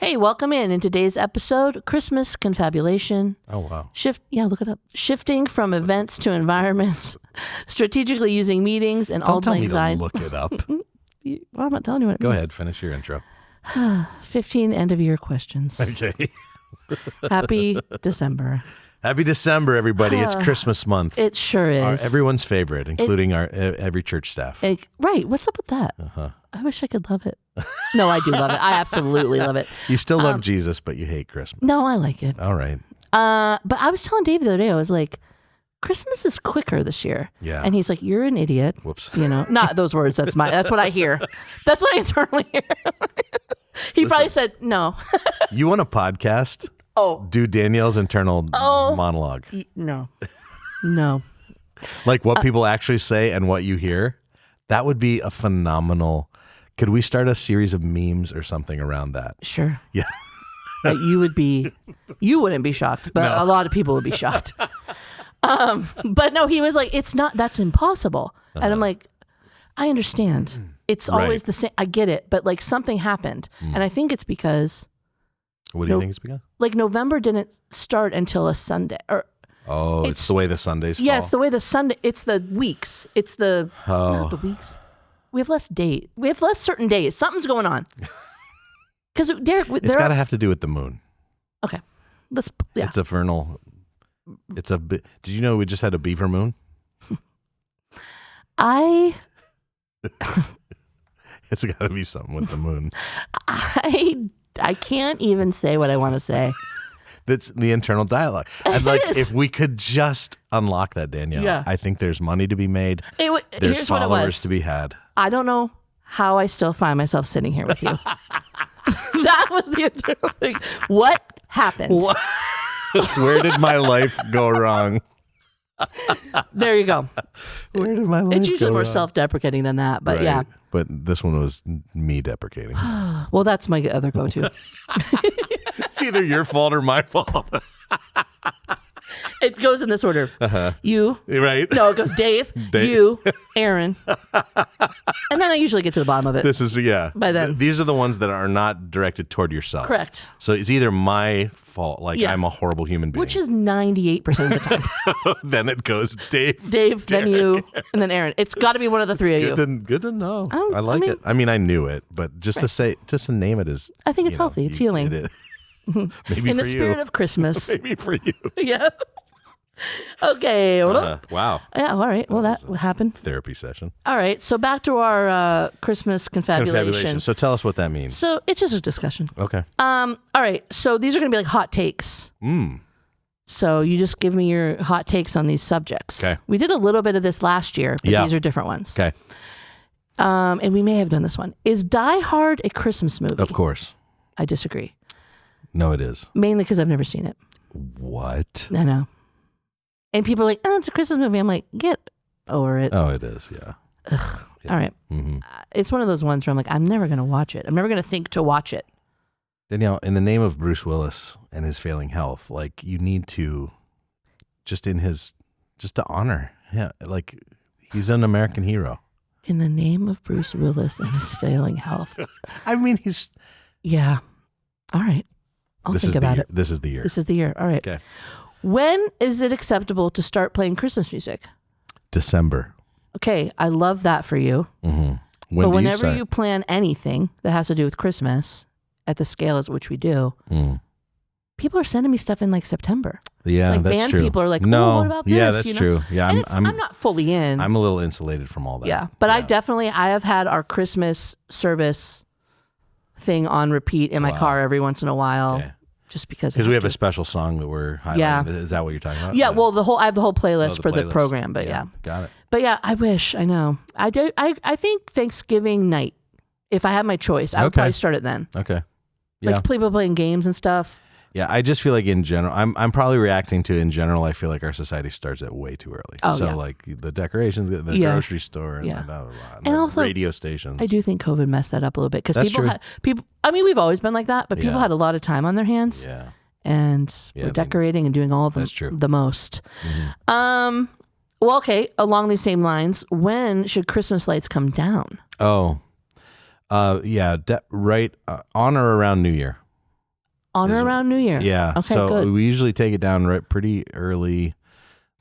Hey, welcome in today's episode, Christmas confabulation. Oh, wow. Look it up. Shifting from events to environments, strategically using meetings and Don't tell me anxiety. to look it up. Well, I'm not telling you what it Go means. ahead, finish your intro. 15 end-of-year questions. Okay. Happy December. Happy December, everybody. It's Christmas month. It sure is. Everyone's favorite, including our every church staff. Right. What's up with that? Uh-huh. I wish I could love it. No, I do love it. I absolutely love it. You still love Jesus, but you hate Christmas. No, I like it. All right. But I was telling Dave the other day, I was like, Christmas is quicker this year. Yeah. And he's like, you're an idiot. Whoops. You know, not those words. That's what I hear. That's what I internally hear. He probably said, no. You want a podcast? Oh. Do Danielle's internal monologue. No. Like what people actually say and what you hear. That would be a phenomenal. Could we start a series of memes or something around that? Sure. Yeah. You wouldn't be shocked, but No. a lot of people would be shocked. But no, he was like, that's impossible. And I'm like, I understand. It's always the same. I get it. But like something happened. And I think it's because. What do you think it's because? Like November didn't start until a Sunday. It's the way the Sundays fall. Yeah, it's the way the Sunday. It's the weeks. It's the not the weeks. We have less date. We have less certain days. Something's going on. Because Derek, it's got to have to do with the moon. Okay, let's. Yeah. It's a vernal. Did you know we just had a beaver moon? It's got to be something with the moon. I can't even say what I want to say. That's the internal dialogue. And like, if we could just unlock that, Danielle, Yeah. I think there's money to be made. There's Here's what it followers was. to be had. I don't know how I still find myself sitting here with you. That was the internal thing. What happened? Where did my life go wrong? There you go. Where did my life It's usually go more wrong? self-deprecating than that, but Right. yeah. But this one was me deprecating. Well, that's my other go-to. It's either your fault or my fault. It goes in this order. You. Right? No, it goes Dave, you, Aaron. And then I usually get to the bottom of it. This is, yeah. By then. These are the ones that are not directed toward yourself. Correct. So it's either my fault, like Yeah. I'm a horrible human being. Which is 98% of the time. Then it goes Dave. Dave, then you, and then Aaron. It's got to be one of the three of you. Good to know. I like mean- it. I mean, I knew it, but just to name it is. I think it's healthy. It's healing. It is. Maybe In for the you. spirit of Christmas. Maybe for you. Yeah. Okay. Hold up. Wow. Yeah. All right. Well, that happened. Therapy session. All right. So back to our Christmas confabulation. So tell us what that means. So it's just a discussion. Okay. All right. So these are going to be like hot takes. So you just give me your hot takes on these subjects. Okay. We did a little bit of this last year, but Yeah. these are different ones. Okay. And we may have done this one. Is Die Hard a Christmas movie? Of course. I disagree. No, it is. Mainly because I've never seen it. What? I know. And people are like, oh, it's a Christmas movie. I'm like, get over it. Oh, it is. Yeah. Ugh. Yeah. All right. Mm-hmm. It's one of those ones where I'm like, I'm never going to watch it. I'm never going to think to watch it. Danielle, in the name of Bruce Willis and his failing health, like you need to just to honor. Yeah. Like he's an American hero. In the name of Bruce Willis and his failing health. I mean, he's. Yeah. All right. I'll think about it. This is the year. This is the year. All right. Okay. When is it acceptable to start playing Christmas music? December. Okay. I love that for you. Mm-hmm. But whenever you plan anything that has to do with Christmas at the scale as which we do, people are sending me stuff in like September. Yeah, like that's band true. people are like, no, what about this? yeah, that's you know? true. Yeah, And I'm not fully in. I'm a little insulated from all that. Yeah, but I have had our Christmas service thing on repeat in my car every once in a while, Okay. just because we have a special song that we're highlighting. Yeah. Is that what you're talking about? Yeah, well, I have the whole playlist the for the playlist. program, but yeah. Got it. But yeah, I wish, I know. I think Thanksgiving night, if I had my choice, I would probably start it then. Okay. Yeah. Like people playing games and stuff. Yeah, I just feel like in general, I'm probably reacting to in general, I feel like our society starts at way too early. Oh, so yeah. like the decorations, the Yeah. grocery store, and Yeah. blah, blah, blah, And the also, radio stations. I do think COVID messed that up a little bit because That's people true. had people. I mean, we've always been like that, but people Yeah. had a lot of time on their hands, Yeah. and Yeah, were I mean, decorating and doing all of them. that's true. The most. Mm-hmm. Well, okay. Along these same lines, when should Christmas lights come down? Oh, yeah, right on or around New Year. On or around New Year. Yeah. Okay, so good. we usually take it down pretty early,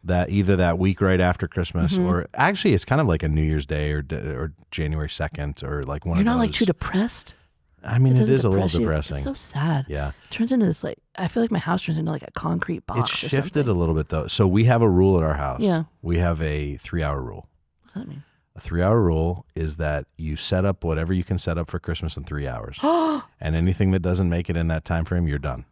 that either that week right after Christmas, or actually it's kind of like a New Year's Day or January 2nd or like one You're of those. not like too depressed? I mean, it doesn't is a little depress you? depressing. It's so sad. Yeah. It turns into this I feel like my house turns into like a concrete box. It's or shifted something. a little bit though. So we have a rule at our house. Yeah. We have a 3-hour rule. What does that mean? A 3-hour rule is that you set up whatever you can set up for Christmas in 3 hours. And anything that doesn't make it in that time frame, you're done.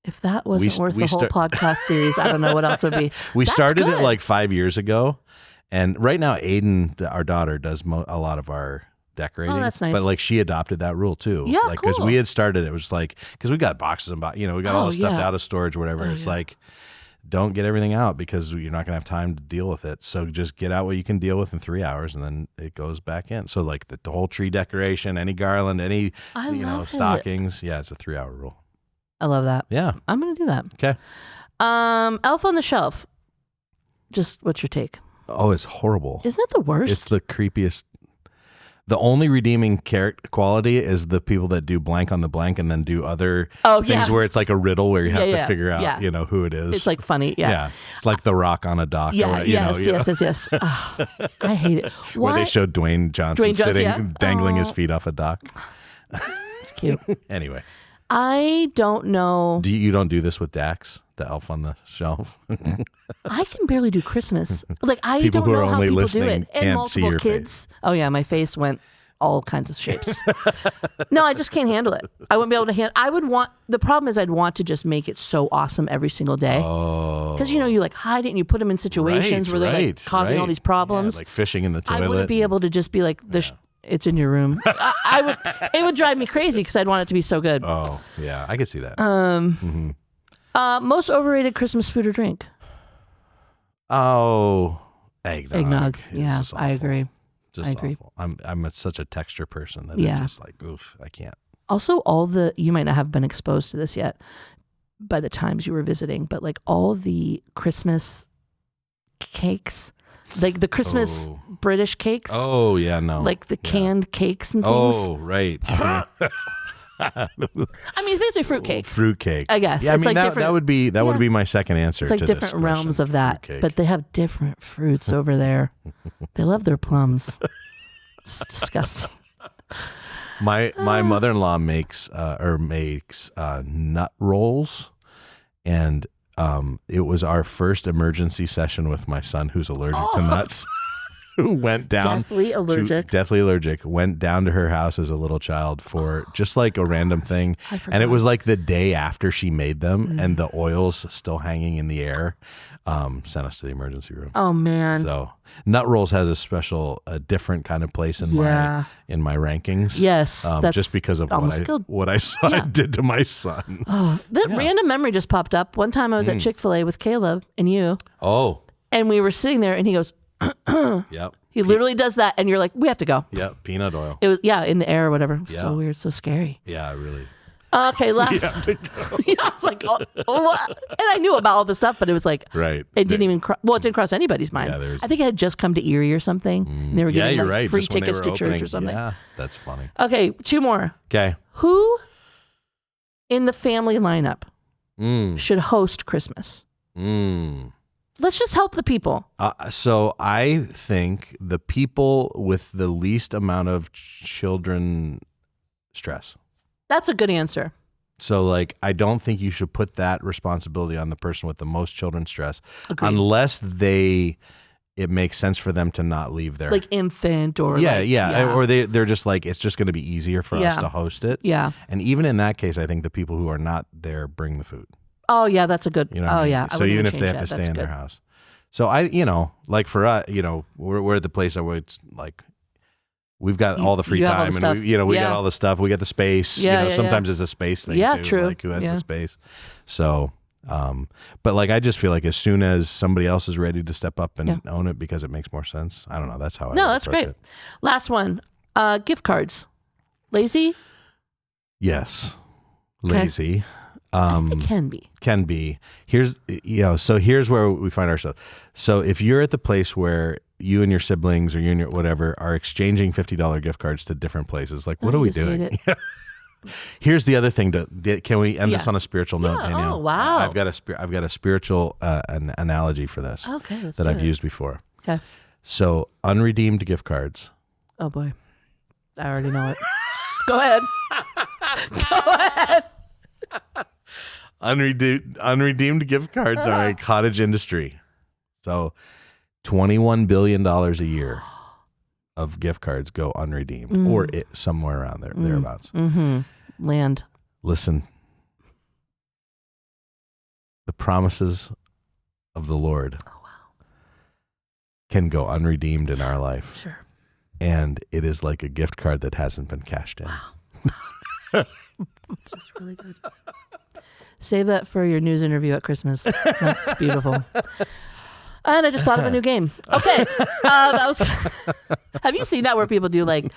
If that wasn't worth we the whole podcast series, I don't know what else would be. We That's started it good. like 5 years ago. And right now, Aiden, our daughter, does a lot of our decorating. Oh, that's nice. But like she adopted that rule too. Yeah, like, because cool. we had started, it was like, because we got boxes and we got all the stuff yeah. out of storage or whatever. Oh, It's yeah. like, don't get everything out because you're not going to have time to deal with it. So just get out what you can deal with in 3 hours and then it goes back in. So like the whole tree decoration, any garland, any, I love it. stockings. Yeah, it's a 3-hour rule. I love that. Yeah. I'm going to do that. Okay. Elf on the Shelf. Just what's your take? Oh, it's horrible. Isn't that the worst? It's the creepiest. The only redeeming quality is the people that do blank on the blank and then do other things where it's like a riddle where you have to figure out, who it is. It's like funny. Yeah. It's like The Rock on a dock. Yeah. Or, Yes. Oh, I hate it. Where they showed Dwayne Johnson sitting, dangling his Oh. feet off a dock. It's cute. Anyway. I don't know. You don't do this with Dax, the elf on the shelf? I can barely do Christmas. Like I People don't who know are how only people do listening it. And can't multiple see your kids. Oh yeah, my face went all kinds of shapes. No, I just can't handle it. I wouldn't be able to handle. The problem is I'd want to just make it so awesome every single day. Oh. Because you like hide it and you put them in situations where they're like causing all these problems. Yeah, like fishing in the toilet. I wouldn't be able to just be like it's in your room. It would drive me crazy because I'd want it to be so good. Oh, yeah. I could see that. Most overrated Christmas food or drink? Oh, eggnog. Eggnog. It's Yeah, just I awful. agree. Just I agree. awful. I'm such a texture person that Yeah. it's just like, oof, I can't. Also, you might not have been exposed to this yet by the times you were visiting, but like all the Christmas cakes, like the Christmas British cakes. Oh, yeah, no. Like the canned cakes and things. Oh, right. I mean, it's basically fruitcake. Fruitcake. I guess. Yeah, It's like that different- would be my second answer. It's like to different this realms question. of that, Fruitcake. but they have different fruits over there. They love their plums. It's disgusting. My mother-in-law makes nut rolls, and it was our first emergency session with my son, who's allergic to nuts. Who went down Deathly allergic. Went down to her house as a little child for just like a random thing. I forgot. And it was like the day after she made them and the oils still hanging in the air, sent us to the emergency room. Oh man. So nut rolls has a different kind of place in my rankings. Yes. That's just because of what I saw it did to my son. Oh, that random memory just popped up. One time I was at Chick-fil-A with Caleb and you. Oh. And we were sitting there and he goes, Yep. he literally does that and you're like, we have to go. Yep. Peanut oil. It was, in the air or whatever. Yeah. So weird, so scary. Yeah, really. Okay, last. You have to go. I was like, what? And I knew about all this stuff, but it was like, Right. it didn't even, it didn't cross anybody's mind. Yeah, I think it had just come to Erie or something. And they were Yeah, giving you're like right. free Just when they tickets were to church opening. or something. Yeah, that's funny. Okay, 2 more. Okay. Who in the family lineup should host Christmas? Let's just help the people. So I think the people with the least amount of children stress. That's a good answer. So like, I don't think you should put that responsibility on the person with the most children stress. Agreed. Unless it makes sense for them to not leave their Like infant or or they're just like, it's just going to be easier for us to host it. Yeah. And even in that case, I think the people who are not there bring the food. Oh yeah, that's a good. You know what I mean? Yeah. So even if they have to stay in their house. So like for us, we're at the place where it's like we've got all the free time and we got all the stuff. We got the space. Sometimes it's a space thing too. True. Like who has the space. So, but like I just feel like as soon as somebody else is ready to step up and own it because it makes more sense. I don't know. That's how I that's great. it. Last one. Gift cards. Lazy? Yes. Lazy. It can be. Here's where we find ourselves. So if you're at the place where you and your siblings or you and your whatever are exchanging $50 gift cards to different places, like what are we doing? Here's the other thing. Can we end this on a spiritual note? Yeah. Oh, wow. I've got a spiritual an analogy for this. Okay, that I've used before. Okay. So unredeemed gift cards. Oh boy, I already know it. Go ahead. Go ahead. Unredeemed gift cards are a cottage industry. So $21 billion a year of gift cards go unredeemed or somewhere around there, thereabouts. Mm-hmm. Land. Listen, the promises of the Lord can go unredeemed in our life. Sure. And it is like a gift card that hasn't been cashed in. Wow. It's just really good. Save that for your news interview at Christmas. That's beautiful. And I just thought of a new game. Okay. That was. Have you seen that where people do like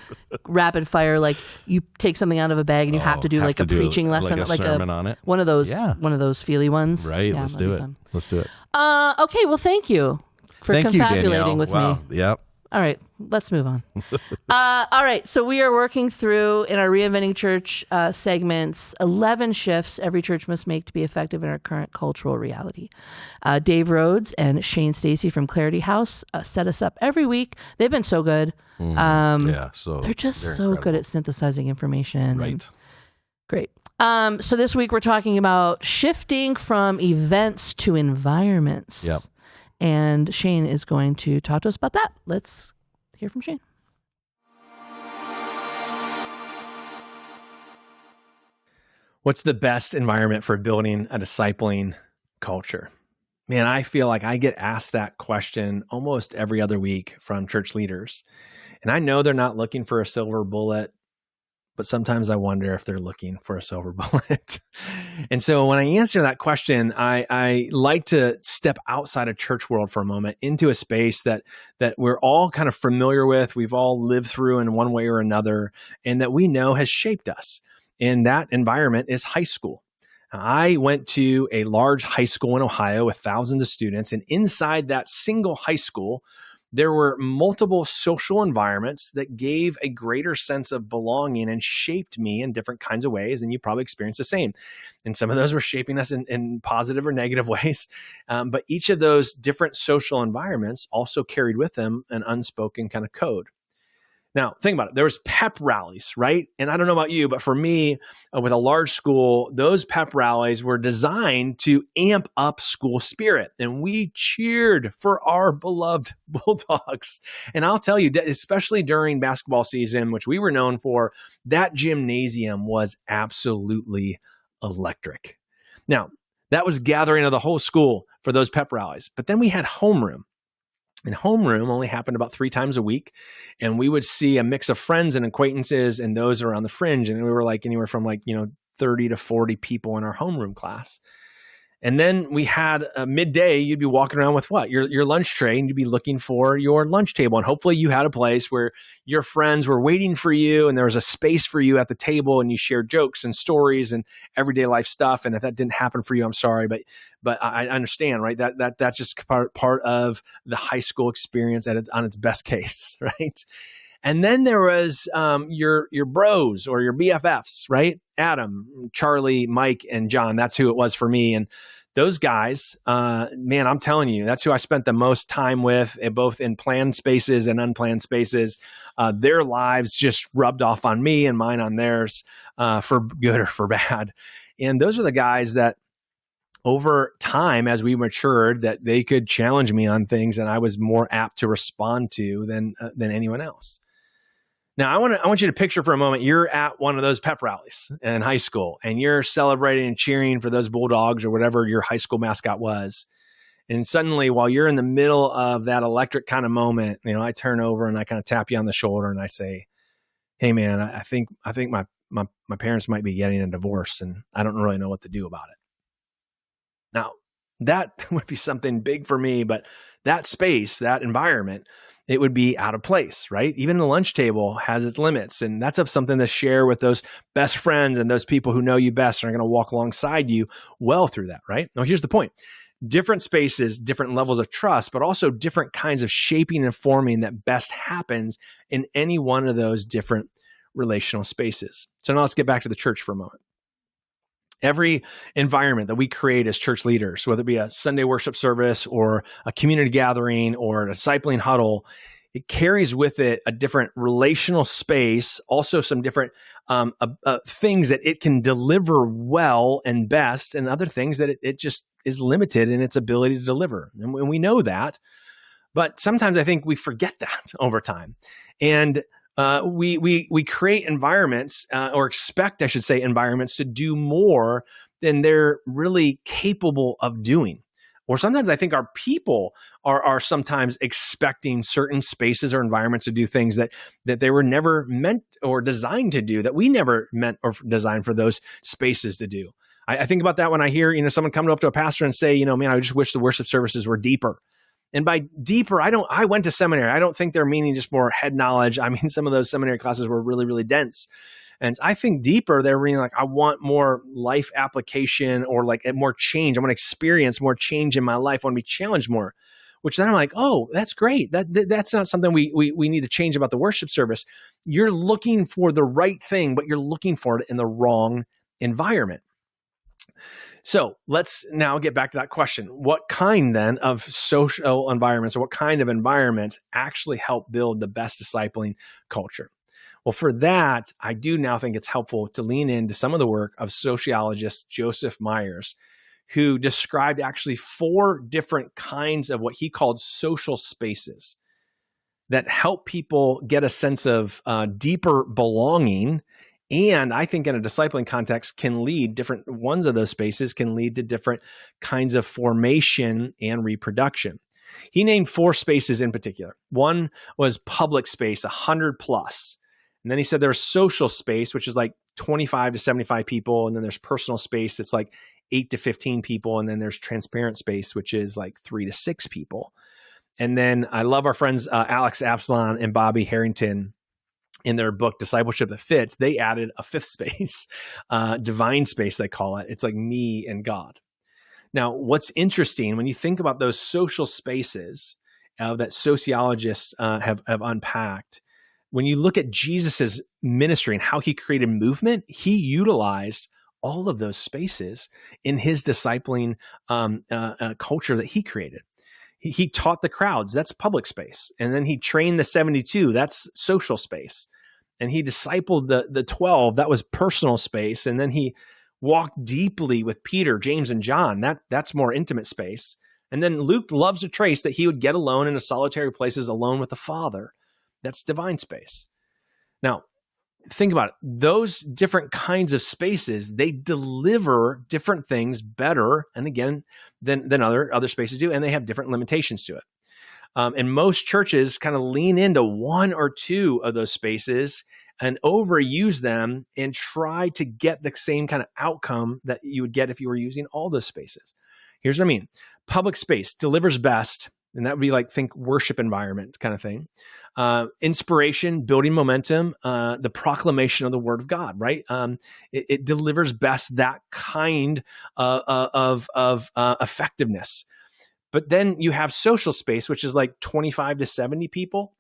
rapid fire? Like you take something out of a bag and you have to do like a preaching lesson, like a sermon on it. One of those feely ones. Right. Yeah, Let's do it. Let's do it. Okay. Well, thank you for confabulating with me. Yep. All right, let's move on. All right, so we are working through in our Reinventing Church segments 11 shifts every church must make to be effective in our current cultural reality. Dave Rhodes and Shane Stacey from Clarity House set us up every week. They've been so good. So they're just so good at synthesizing information. Right. Great. So this week we're talking about shifting from events to environments. Yep. And Shane is going to talk to us about that. Let's hear from Shane. What's the best environment for building a discipling culture? Man, I feel like I get asked that question almost every other week from church leaders. And I know they're not looking for a silver bullet, but sometimes I wonder if they're looking for a silver bullet. And so when I answer that question, I like to step outside of church world for a moment into a space that we're all kind of familiar with, we've all lived through in one way or another, and that we know has shaped us. And that environment is high school. I went to a large high school in Ohio with thousands of students, and inside that single high school, there were multiple social environments that gave a greater sense of belonging and shaped me in different kinds of ways. And you probably experienced the same. And some of those were shaping us in positive or negative ways. But each of those different social environments also carried with them an unspoken kind of code. Now, think about it. There was pep rallies, right? And I don't know about you, but for me, with a large school, those pep rallies were designed to amp up school spirit. And we cheered for our beloved Bulldogs. And I'll tell you, especially during basketball season, which we were known for, that gymnasium was absolutely electric. Now, that was gathering of the whole school for those pep rallies. But then we had homeroom. And homeroom only happened about 3 times a week. And we would see a mix of friends and acquaintances and those around the fringe. And we were like anywhere from 30 to 40 people in our homeroom class. And then we had a midday, you'd be walking around with what? Your lunch tray, and you'd be looking for your lunch table. And hopefully you had a place where your friends were waiting for you and there was a space for you at the table and you shared jokes and stories and everyday life stuff. And if that didn't happen for you, I'm sorry, but I understand, right? That's just part of the high school experience on its best case, right? And then there was your bros or your BFFs, right? Adam, Charlie, Mike, and John. That's who it was for me. And those guys, man, I'm telling you, that's who I spent the most time with, both in planned spaces and unplanned spaces. Their lives just rubbed off on me and mine on theirs, for good or for bad. And those are the guys that over time, as we matured, that they could challenge me on things and I was more apt to respond to than anyone else. Now, I want you to picture for a moment, you're at one of those pep rallies in high school and you're celebrating and cheering for those Bulldogs or whatever your high school mascot was. And suddenly, while you're in the middle of that electric kind of moment, I turn over and I kind of tap you on the shoulder and I say, "Hey, man, I think my parents might be getting a divorce and I don't really know what to do about it." Now, that would be something big for me, but that space, that environment, it would be out of place, right? Even the lunch table has its limits, and that's something to share with those best friends and those people who know you best and are going to walk alongside you well through that, right? Now, here's the point. Different spaces, different levels of trust, but also different kinds of shaping and forming that best happens in any one of those different relational spaces. So now let's get back to the church for a moment. Every environment that we create as church leaders, whether it be a Sunday worship service or a community gathering or a discipling huddle, it carries with it a different relational space, also some different things that it can deliver well and best, and other things that it just is limited in its ability to deliver. And we know that, but sometimes I think we forget that over time. And we create environments or expect, I should say, environments to do more than they're really capable of doing. Or sometimes I think our people are sometimes expecting certain spaces or environments to do things that they were never meant or designed to do, that we never meant or designed for those spaces to do. I think about that when I hear, someone coming up to a pastor and say, man, I just wish the worship services were deeper. And by deeper, I went to seminary. I don't think they're meaning just more head knowledge. I mean, some of those seminary classes were really, really dense. And I think deeper, they're meaning like, I want more life application or like more change. I want to experience more change in my life. I want to be challenged more, which then I'm like, oh, that's great. That's not something we need to change about the worship service. You're looking for the right thing, but you're looking for it in the wrong environment. So let's now get back to that question. What kind then of social environments, or what kind of environments actually help build the best discipling culture? Well, for that, I do now think it's helpful to lean into some of the work of sociologist Joseph Myers, who described actually 4 different kinds of what he called social spaces that help people get a sense of deeper belonging. And I think in a discipling context can lead, different ones of those spaces can lead to different kinds of formation and reproduction. He named 4 spaces in particular. One was public space, 100 plus. And then he said there's social space, which is like 25 to 75 people. And then there's personal space that's like 8 to 15 people. And then there's transparent space, which is like 3 to 6 people. And then I love our friends Alex Absalon and Bobby Harrington. In their book, Discipleship That Fits, they added a 5th space, divine space, they call it. It's like me and God. Now, what's interesting, when you think about those social spaces that sociologists have unpacked, when you look at Jesus's ministry and how he created movement, he utilized all of those spaces in his discipling culture that he created. He taught the crowds, that's public space. And then he trained the 72, that's social space. And he discipled the 12, that was personal space. And then he walked deeply with Peter, James, and John, that's more intimate space. And then Luke loves to trace that he would get alone in a solitary places alone with the Father. That's divine space. Now, think about it. Those different kinds of spaces, they deliver different things better, and again, than other spaces do, and they have different limitations to it. And most churches kind of lean into 1 or 2 of those spaces and overuse them and try to get the same kind of outcome that you would get if you were using all those spaces. Here's what I mean. Public space delivers best, and that would be like, think worship environment kind of thing. Inspiration, building momentum, the proclamation of the word of God, right? It delivers best that kind of effectiveness. But then you have social space, which is like 25 to 70 people.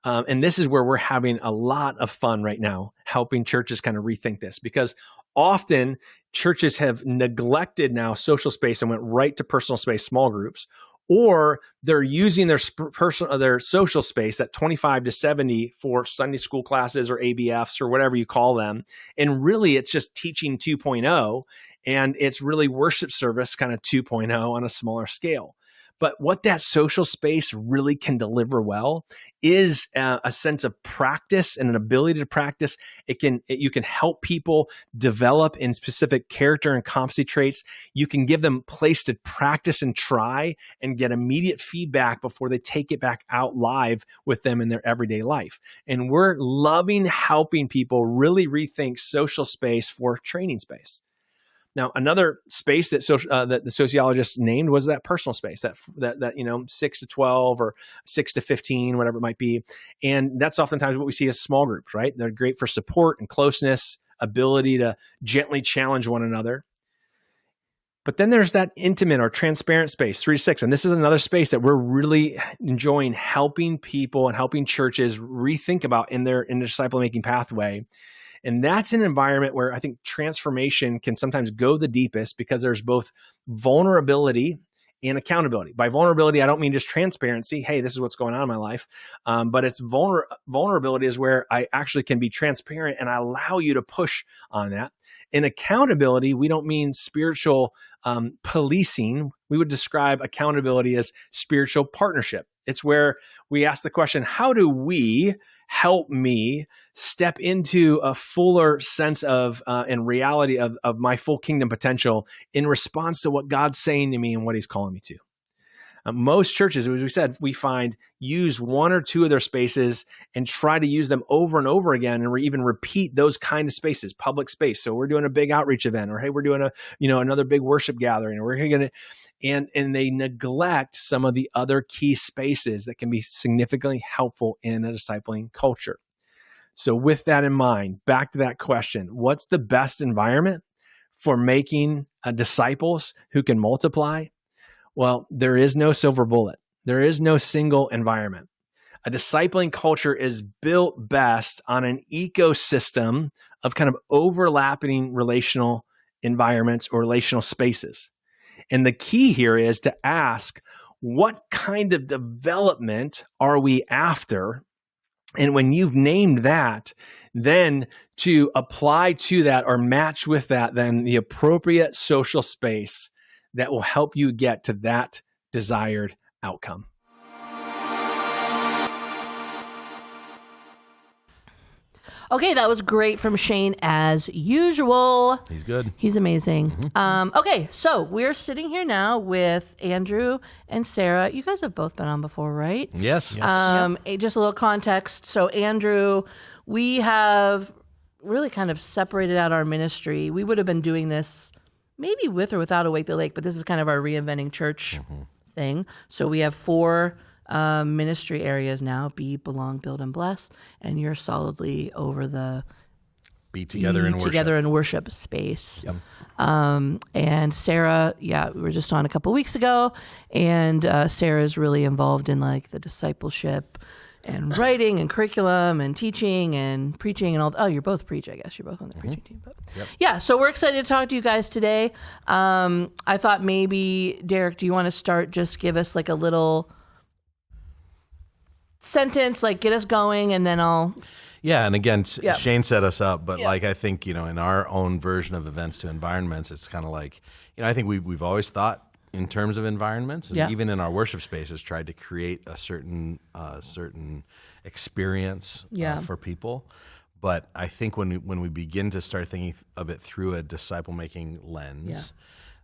And this is where we're having a lot of fun right now, helping churches kind of rethink this, because often churches have neglected now social space and went right to personal space, small groups, or they're using their social space, that 25 to 70, for Sunday school classes or ABFs or whatever you call them. And really, it's just teaching 2.0, and it's really worship service kind of 2.0 on a smaller scale. But what that social space really can deliver well is a sense of practice and an ability to practice. You can help people develop in specific character and competency traits. You can give them a place to practice and try and get immediate feedback before they take it back out live with them in their everyday life. And we're loving helping people really rethink social space for training space. Now, another space that the sociologists named was that personal space, that 6 to 12 or 6 to 15, whatever it might be. And that's oftentimes what we see as small groups, right? They're great for support and closeness, ability to gently challenge one another. But then there's that intimate or transparent space, 3 to 6. And this is another space that we're really enjoying helping people and helping churches rethink about in their disciple-making pathway. And that's an environment where I think transformation can sometimes go the deepest because there's both vulnerability and accountability. By vulnerability, I don't mean just transparency. Hey, this is what's going on in my life. But it's vulnerability is where I actually can be transparent and I allow you to push on that. In accountability, we don't mean spiritual policing. We would describe accountability as spiritual partnership. It's where we ask the question, how do we help me step into a fuller sense of and reality of my full kingdom potential in response to what God's saying to me and what he's calling me to? Most churches, as we said, we find use 1 or 2 of their spaces and try to use them over and over again, and even repeat those kind of spaces, public space. So we're doing a big outreach event, or hey, we're doing another big worship gathering, or we're going to, and they neglect some of the other key spaces that can be significantly helpful in a discipling culture. So with that in mind, back to that question: what's the best environment for making disciples who can multiply? Well, there is no silver bullet. There is no single environment. A discipling culture is built best on an ecosystem of kind of overlapping relational environments or relational spaces. And the key here is to ask, what kind of development are we after? And when you've named that, then to apply to that or match with that, then the appropriate social space that will help you get to that desired outcome. Okay, that was great from Shane as usual. He's good. He's amazing. Okay, so we're sitting here now with Andrew and Sarah. You guys have both been on before, right? Yes. Just a little context. So Andrew, we have really kind of separated out our ministry. We would have been doing this maybe with or without Awake the Lake, but this is kind of our reinventing church thing. So we have 4 ministry areas now: be, belong, build, and bless. And you're solidly over the Be together in worship space. Yep. And Sarah, we were just on a couple weeks ago, and Sarah's really involved in like the discipleship and writing and curriculum and teaching and preaching and all. Oh, you're both preach, I guess. You're both on the preaching team. But yeah, so we're excited to talk to you guys today. I thought maybe, Derek, do you want to start? Just give us like a little sentence, like get us going, and then I'll... Yeah, and again, Shane set us up, but like I think, in our own version of events to environments, it's kind of like, I think we've always thought in terms of environments, and even in our worship spaces, tried to create a certain experience for people. But I think when we begin to start thinking of it through a disciple-making lens,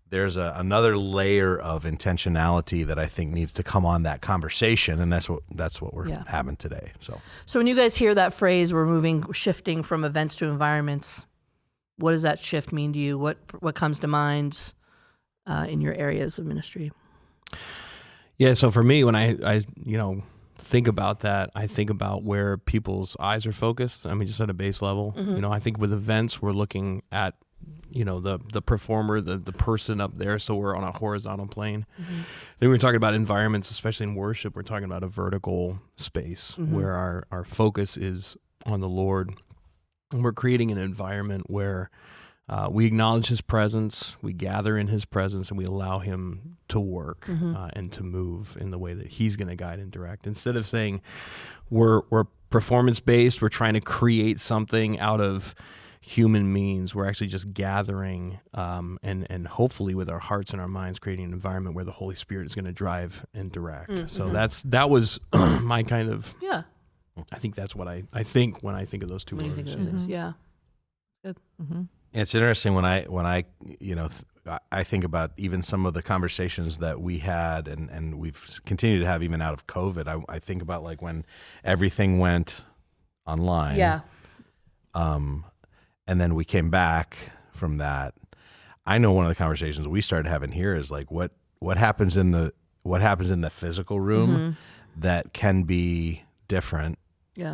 there's another layer of intentionality that I think needs to come on that conversation, and that's what we're having today. So when you guys hear that phrase, we're shifting from events to environments, what does that shift mean to you? What comes to mind in your areas of ministry? Yeah, so for me, when I think about that, I think about where people's eyes are focused. I mean, just at a base level. I think with events, we're looking at the performer, the person up there, so we're on a horizontal plane. Then we're talking about environments, especially in worship, we're talking about a vertical space where our focus is on the Lord, and we're creating an environment where we acknowledge his presence, we gather in his presence, and we allow him to work and to move in the way that he's going to guide and direct. Instead of saying we're performance-based, we're trying to create something out of human means, we're actually just gathering and hopefully with our hearts and our minds creating an environment where the Holy Spirit is going to drive and direct. So that was my kind of, I think that's what I think when I think of those two words. When you think of those things, yeah. Good. It's interesting when I I think about even some of the conversations that we had and we've continued to have even out of COVID. I think about like when everything went online. Yeah. And then we came back from that. I know one of the conversations we started having here is like what happens in the physical room that can be different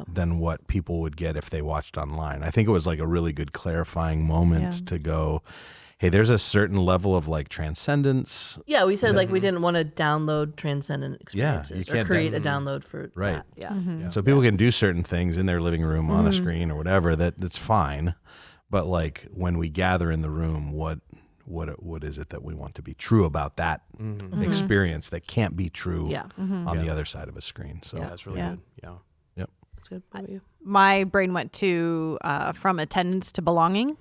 than what people would get if they watched online. I think it was like a really good clarifying moment to go, hey, there's a certain level of like transcendence. Yeah, we said like we didn't want to download transcendent experiences you or can't create a download for Right. that. Yeah. Yeah. So people can do certain things in their living room on a screen or whatever. That's fine. But like when we gather in the room, what is it that we want to be true about that experience that can't be true on the other side of a screen? So That's really good. Yeah. Yep. That's good. What about you? My brain went to from attendance to belonging.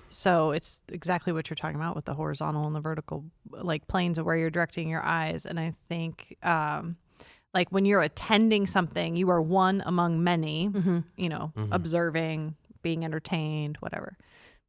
So it's exactly what you're talking about with the horizontal and the vertical, like planes of where you're directing your eyes. And I think like when you're attending something, you are one among many, you know, observing, being entertained, whatever.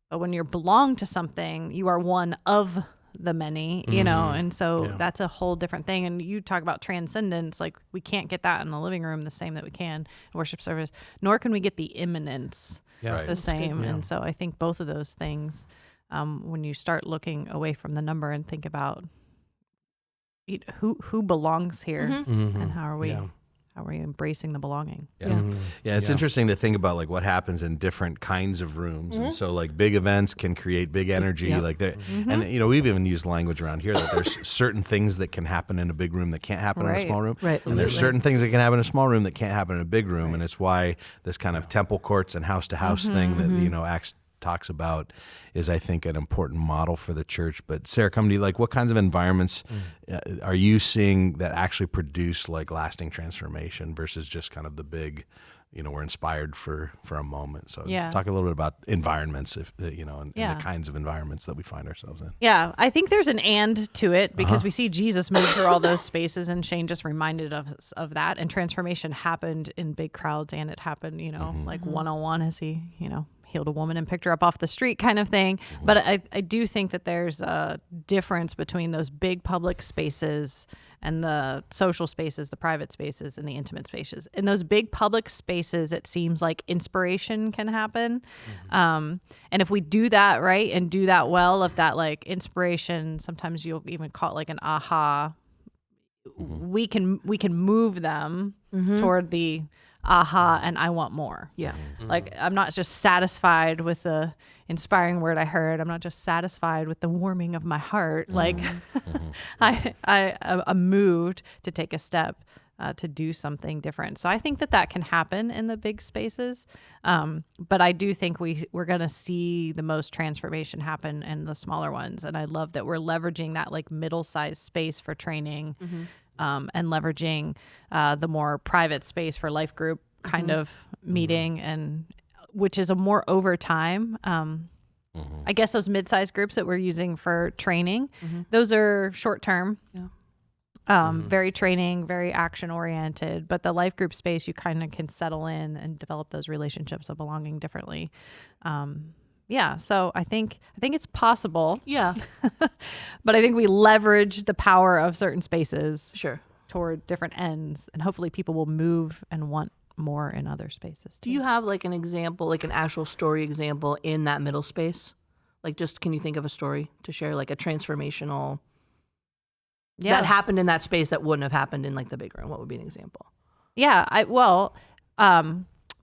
But when you belong to something, you are one of the many, you know, and so that's a whole different thing. And you talk about transcendence, like we can't get that in the living room the same that we can in worship service, nor can we get the immanence the same. And so I think both of those things, when you start looking away from the number and think about who belongs here and how are we embracing the belonging? Yeah, it's interesting to think about like what happens in different kinds of rooms. And so like big events can create big energy like that. And you know, we've even used language around here that there's certain things that can happen in a big room that can't happen in a small room. Right. And there's certain things that can happen in a small room that can't happen in a big room. And it's why this kind of temple courts and house to house thing that you know Acts talks about is, I think, an important model for the church. But Sarah, come to you, like what kinds of environments are you seeing that actually produce like lasting transformation versus just kind of the big, you know, we're inspired for a moment. So talk a little bit about environments, if you know, and the kinds of environments that we find ourselves in. Yeah, I think there's an and to it because we see Jesus move through all those spaces, and Shane just reminded us of that. And transformation happened in big crowds, and it happened, you know, like one-on-one as he, you know, healed a woman and picked her up off the street kind of thing. But I do think that there's a difference between those big public spaces and the social spaces, the private spaces, and the intimate spaces. In those big public spaces, it seems like inspiration can happen. And if we do that right and do that well, if that like inspiration, sometimes you'll even call it like an aha, we can move them toward the aha and I want more. Like I'm not just satisfied with the inspiring word I heard. I'm not just satisfied with the warming of my heart. Like I'm moved to take a step to do something different. So I think that can happen in the big spaces. But I do think we're going to see the most transformation happen in the smaller ones. And I love that we're leveraging that like middle-sized space for training and leveraging the more private space for life group kind of meeting, and which is a more over time. I guess those mid-sized groups that we're using for training, those are short-term. Very training, very action-oriented, but the life group space, you kind of can settle in and develop those relationships of belonging differently. So I think it's possible. But I think we leverage the power of certain spaces toward different ends, and hopefully people will move and want more in other spaces too. Do you have like an example, like an actual story example in that middle space? Like just, can you think of a story to share, like a transformational that happened in that space that wouldn't have happened in like the big room? What would be an example?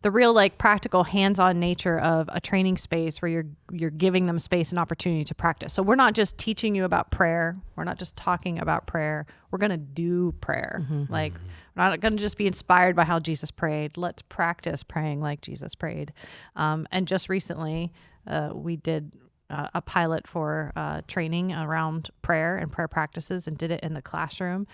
The real like practical hands-on nature of a training space where you're giving them space and opportunity to practice. So we're not just teaching you about prayer. We're not just talking about prayer. We're going to do prayer. Like we're not going to just be inspired by how Jesus prayed. Let's practice praying like Jesus prayed. And just recently we did a pilot for training around prayer and prayer practices and did it in the classroom.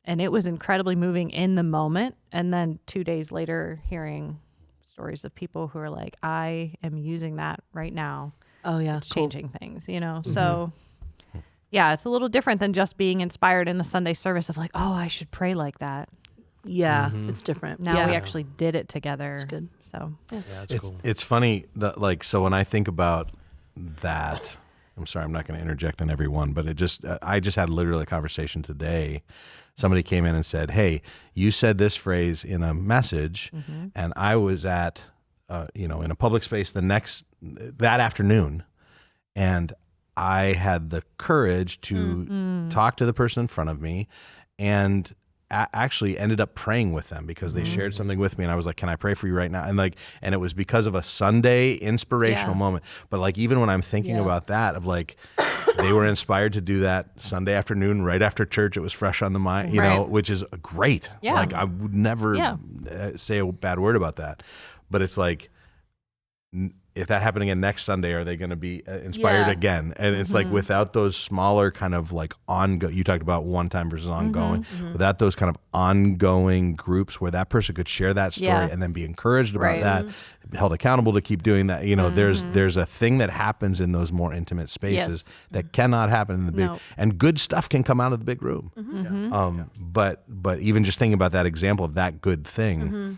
And it was incredibly moving in the moment. And then 2 days later, hearing stories of people who are like, I am using that right now. Oh, yeah. It's changing things, you know? So, yeah, it's a little different than just being inspired in a Sunday service of like, oh, I should pray like that. Yeah, it's different. Now we actually did it together. It's good. So, It's funny that like, so when I think about that, I'm sorry, I'm not going to interject on every one, but I just had literally a conversation today. Somebody came in and said, hey, you said this phrase in a message, and I was at, in a public space that afternoon, and I had the courage to talk to the person in front of me, and actually ended up praying with them because they shared something with me, and I was like, can I pray for you right now? And it was because of a Sunday inspirational moment. But like, even when I'm thinking about that, of like, they were inspired to do that Sunday afternoon right after church. It was fresh on the mind, you know, which is great. Yeah. Like, I would never say a bad word about that. But it's like, if that happened again next Sunday, are they going to be inspired again? And it's like, without those smaller kind of like you talked about one time versus ongoing, without those kind of ongoing groups where that person could share that story and then be encouraged about that, held accountable to keep doing that. You know, there's a thing that happens in those more intimate spaces that cannot happen in the big, and good stuff can come out of the big room. But even just thinking about that example of that good thing,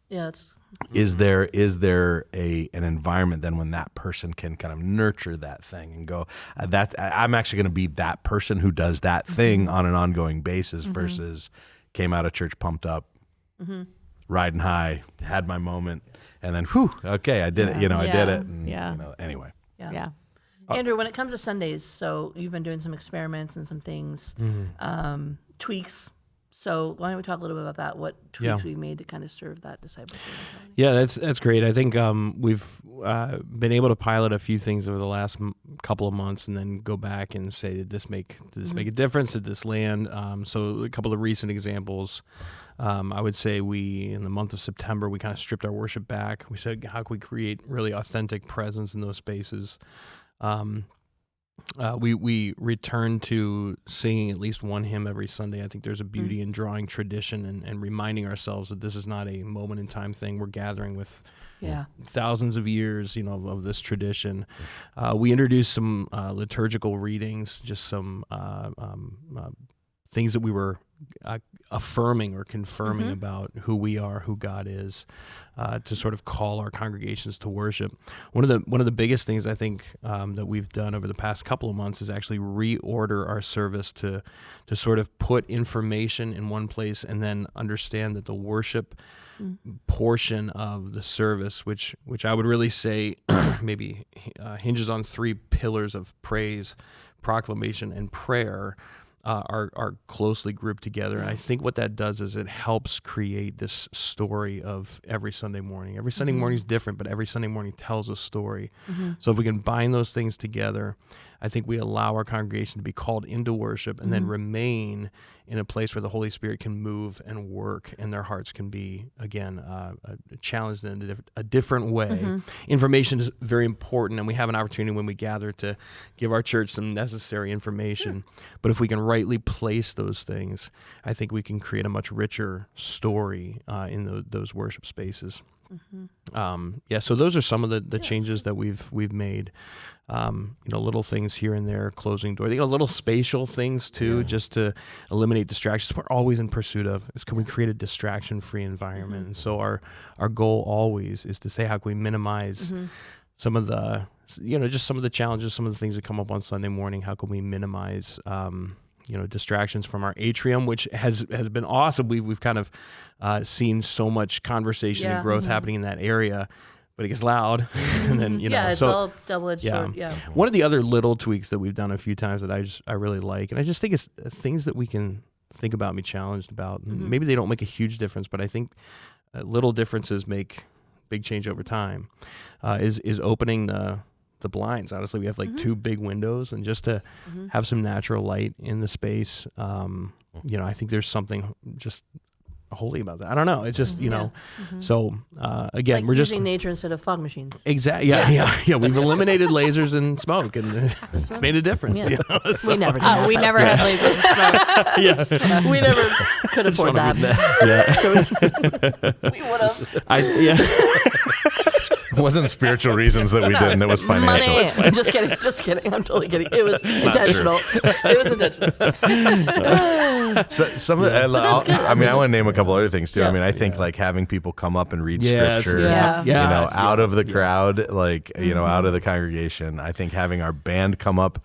it's is there an environment then when that person can kind of nurture that thing and go, I'm actually going to be that person who does that thing on an ongoing basis versus came out of church pumped up, riding high, had my moment, and then okay, I did it. You know, I did it. And, you know, anyway. Yeah. Andrew, when it comes to Sundays, so you've been doing some experiments and some things, tweaks. So why don't we talk a little bit about that? What tweaks we made to kind of serve that discipleship? Yeah, that's great. I think we've been able to pilot a few things over the last couple of months, and then go back and say, did this make a difference? Did this land? So a couple of recent examples. I would say in the month of September, we kind of stripped our worship back. We said, how can we create really authentic presence in those spaces? We return to singing at least one hymn every Sunday. I think there's a beauty in drawing tradition and reminding ourselves that this is not a moment in time thing. We're gathering with thousands of years, you know, of this tradition. We introduced some liturgical readings, just some things that we were affirming or confirming about who we are, who God is, to sort of call our congregations to worship. One of the biggest things I think that we've done over the past couple of months is actually reorder our service to sort of put information in one place, and then understand that the worship portion of the service, which I would really say maybe hinges on three pillars of praise, proclamation, and prayer, are closely grouped together. And I think what that does is it helps create this story of every Sunday morning. Every Sunday morning is different, but every Sunday morning tells a story. So if we can bind those things together, I think we allow our congregation to be called into worship and then remain in a place where the Holy Spirit can move and work, and their hearts can be, again, challenged in a different way. Information is very important, and we have an opportunity when we gather to give our church some necessary information. But if we can rightly place those things, I think we can create a much richer story in those worship spaces. So those are some of the changes that we've made. Little things here and there, closing doors, little spatial things too, just to eliminate distractions. We're always in pursuit of is, can we create a distraction-free environment? And so our goal always is to say, how can we minimize some of the, just some of the challenges, some of the things that come up on Sunday morning? How can we minimize, distractions from our atrium, which has been awesome. We've kind of seen so much conversation and growth happening in that area, but it gets loud, and then it's all double-edged sword. One of the other little tweaks that we've done a few times that I really like, and I just think it's things that we can think about and be challenged about. Maybe they don't make a huge difference, but I think little differences make big change over time. Is opening the blinds. Honestly, we have like two big windows, and just to have some natural light in the space. I think there's something just holy about that. I don't know. It's just, so again, like we're just using nature instead of fog machines. Exactly. Yeah. We've eliminated lasers and smoke, and it's made a difference. So, we never did we never had lasers and smoke. We never could afford that. So we would have. It wasn't spiritual reasons that we didn't. It was financial. Money. Just kidding. I'm totally kidding. It was intentional. It was intentional. So some of the, I want to name a couple other things too. I think like having people come up and read scripture, out of the crowd, like, out of the congregation. I think having our band come up.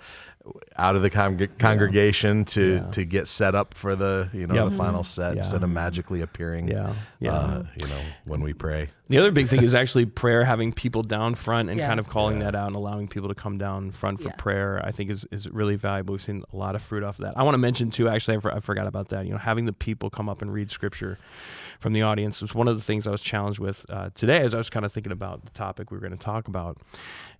out of the congregation to get set up for the the final set instead of magically appearing. When we pray. The other big thing is actually prayer, having people down front and kind of calling that out and allowing people to come down front for prayer, I think is really valuable. We've seen a lot of fruit off of that. I want to mention too, actually, I forgot about that. Having the people come up and read scripture from the audience was one of the things I was challenged with today as I was kind of thinking about the topic we were going to talk about,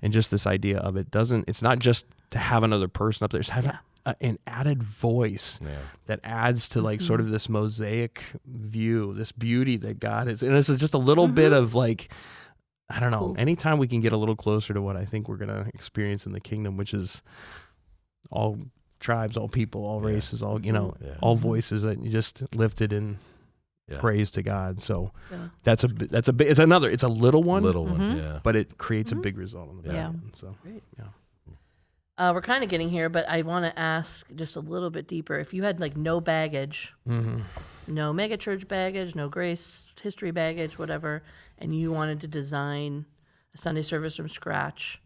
and just this idea of it's not just to have another person up there, it's have an added voice that adds to like sort of this mosaic view, this beauty that God is. And it's just a little bit of like, I don't know, anytime we can get a little closer to what I think we're going to experience in the kingdom, which is all tribes, all people, all races, all, all voices that you just lifted in praise to God. So it's a little one, but it creates a big result on the back end. So, we're kind of getting here, but I want to ask just a little bit deeper. If you had like no baggage, no megachurch baggage, no grace history baggage, whatever, and you wanted to design a Sunday service from scratch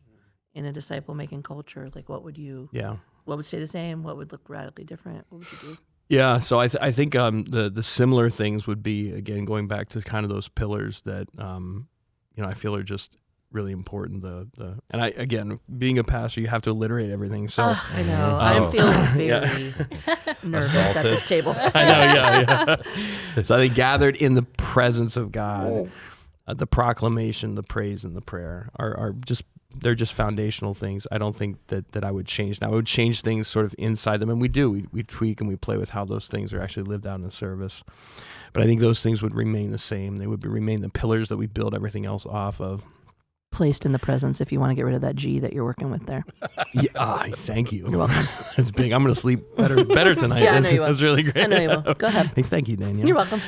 in a disciple-making culture, like what would stay the same? What would look radically different? What would you do? Yeah, so I think the similar things would be, again, going back to kind of those pillars that I feel are just really important. And again, being a pastor, you have to alliterate everything. So I know I'm feeling very nervous at this table. I know, yeah. So I think gathered in the presence of God, the proclamation, the praise, and the prayer are just. They're just foundational things. I don't think that I would change. Now, I would change things sort of inside them, and we do. We tweak and we play with how those things are actually lived out in the service. But I think those things would remain the same. They would remain the pillars that we build everything else off of. Placed in the presence, if you want to get rid of that G that you're working with there. Thank you. You're welcome. That's big. I'm going to sleep better tonight. I know you will. That's really great. I know you will. Go ahead. Hey, thank you, Danielle. You're welcome.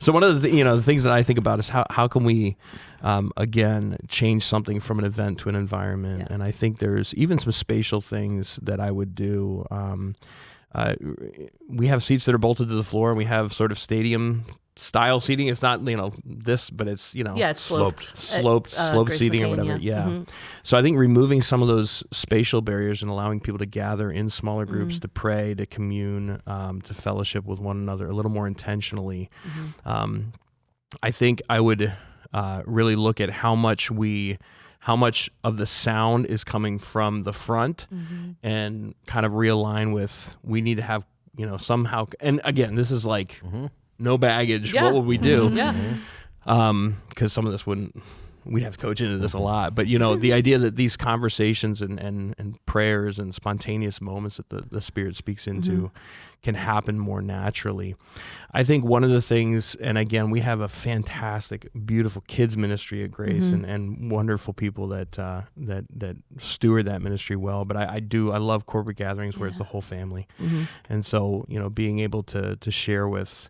So one of the things that I think about is how can we again change something from an event to an environment, and I think there's even some spatial things that I would do. We have seats that are bolted to the floor, and we have sort of stadium style seating. It's not this, but it's it's sloped seating or whatever. So I think removing some of those spatial barriers and allowing people to gather in smaller groups to pray, to commune, to fellowship with one another a little more intentionally. I think I would really look at how much of the sound is coming from the front, and kind of realign with, we need to have somehow, and again, this is like no baggage. What would we do? Because some of this we'd have to coach into this a lot, but the idea that these conversations and prayers and spontaneous moments that the Spirit speaks into can happen more naturally. I think one of the things, and again, we have a fantastic, beautiful kids ministry at Grace, and wonderful people that steward that ministry well. But I love corporate gatherings where it's the whole family, and so being able to share with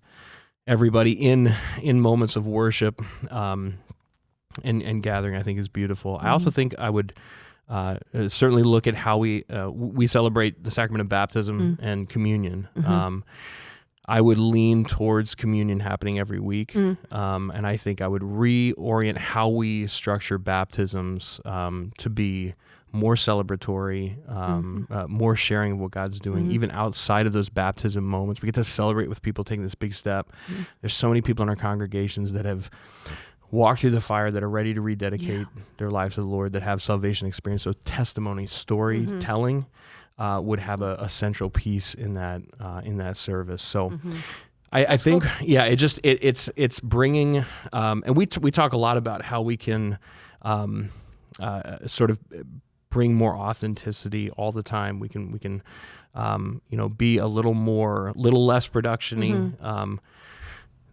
everybody in moments of worship and gathering, I think, is beautiful. I also think I would certainly look at how we celebrate the sacrament of baptism and communion. I would lean towards communion happening every week, and I think I would reorient how we structure baptisms to be more celebratory, more sharing of what God's doing, even outside of those baptism moments. We get to celebrate with people taking this big step. There's so many people in our congregations that have walked through the fire, that are ready to rededicate their lives to the Lord, that have salvation experience. So testimony, storytelling would have a central piece in that service. So I think, it's bringing, and we talk a lot about how we can sort of bring more authenticity all the time. We can be a little less production-y.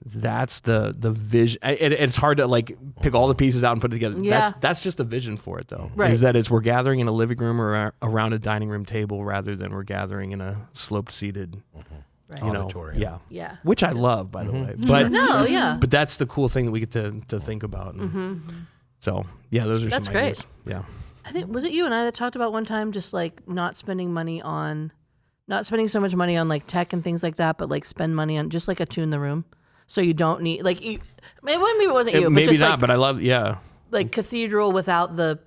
That's the vision. It's hard to like pick all the pieces out and put it together. That's just the vision for it, though. Right. Is that we're gathering in a living room or around a dining room table rather than we're gathering in a sloped seated auditorium. Yeah. Which I love, by the way. But but that's the cool thing that we get to think about. And so those are that's some great. ideas. Yeah. I think, was it you and I that talked about one time just like not spending so much money on like tech and things like that, but like spend money on just like a tune the room. So you don't need maybe it wasn't you, but maybe just not. like, but I love like cathedral without the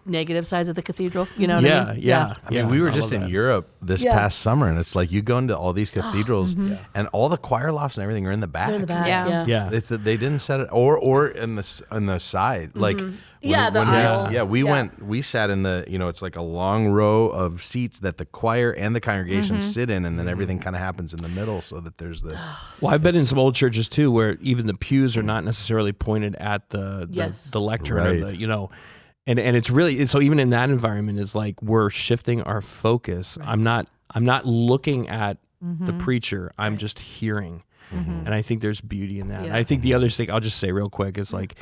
negative sides of the cathedral. You know what I mean? Yeah. I mean, we were I just love in that. Europe this past summer, and it's like you go into all these cathedrals, and all the choir lofts and everything are in the back. They're in the back. Yeah. Yeah. It's they didn't set it, or in the side, like Yeah, the aisle. Yeah, we sat in the, it's like a long row of seats that the choir and the congregation sit in, and then everything kind of happens in the middle, so that there's this. Well, I've been in some old churches too, where even the pews are not necessarily pointed at the lectern, Right. or the, and it's really, so even in that environment is like we're shifting our focus. Right. I'm not looking at the preacher. I'm just hearing, and I think there's beauty in that. Yeah. And I think the other thing I'll just say real quick is like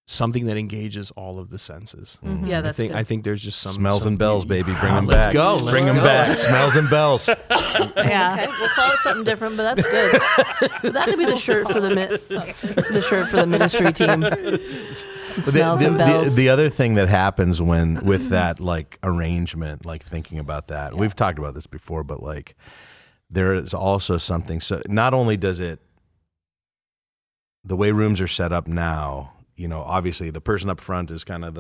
something that engages all of the senses. Yeah, that's I good. think there's just some Smells and bells, beauty. baby. Bring them Let's back. go. Let's Bring them go. back. Smells and bells. Yeah. Okay, we'll call it something different, but that's good. But that could be the shirt for the ministry team. Smells and bells. The other thing that happens with that like arrangement, like thinking about that, we've talked about this before, but like there is also something. So not only does it, the way rooms are set up now, obviously the person up front is kind of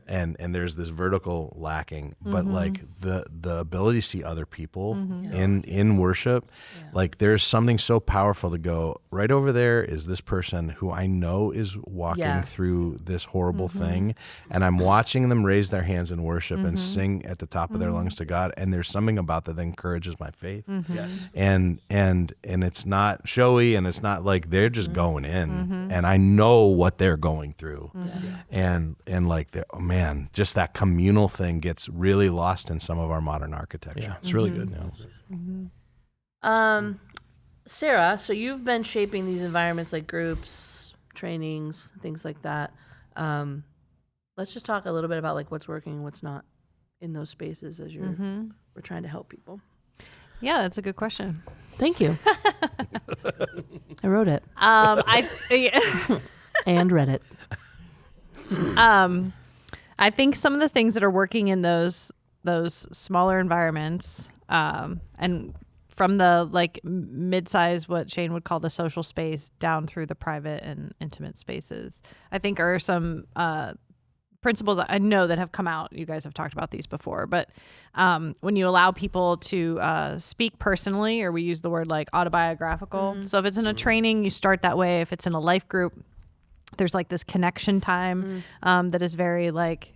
and there's this vertical lacking, but like the ability to see other people in worship, like there's something so powerful to go right over there is this person who I know is walking through this horrible thing, and I'm watching them raise their hands in worship and sing at the top of their lungs to God, and there's something about that encourages my faith. Yes. And it's not showy, and it's not like they're just going in, and I know what they're going through, and like man, just that communal thing gets really lost in some of our modern architecture. Yeah, it's really good. Sarah, so you've been shaping these environments like groups, trainings, things like that. Let's just talk a little bit about like what's working and what's not in those spaces as we're trying to help people. Yeah, that's a good question. Thank you. I wrote it and read it. I think some of the things that are working in those smaller environments, and from the like mid-size, what Shane would call the social space, down through the private and intimate spaces, I think are some principles I know that have come out. You guys have talked about these before, but when you allow people to speak personally, or we use the word like autobiographical. So if it's in a training, you start that way. If it's in a life group, there's like this connection time that is very like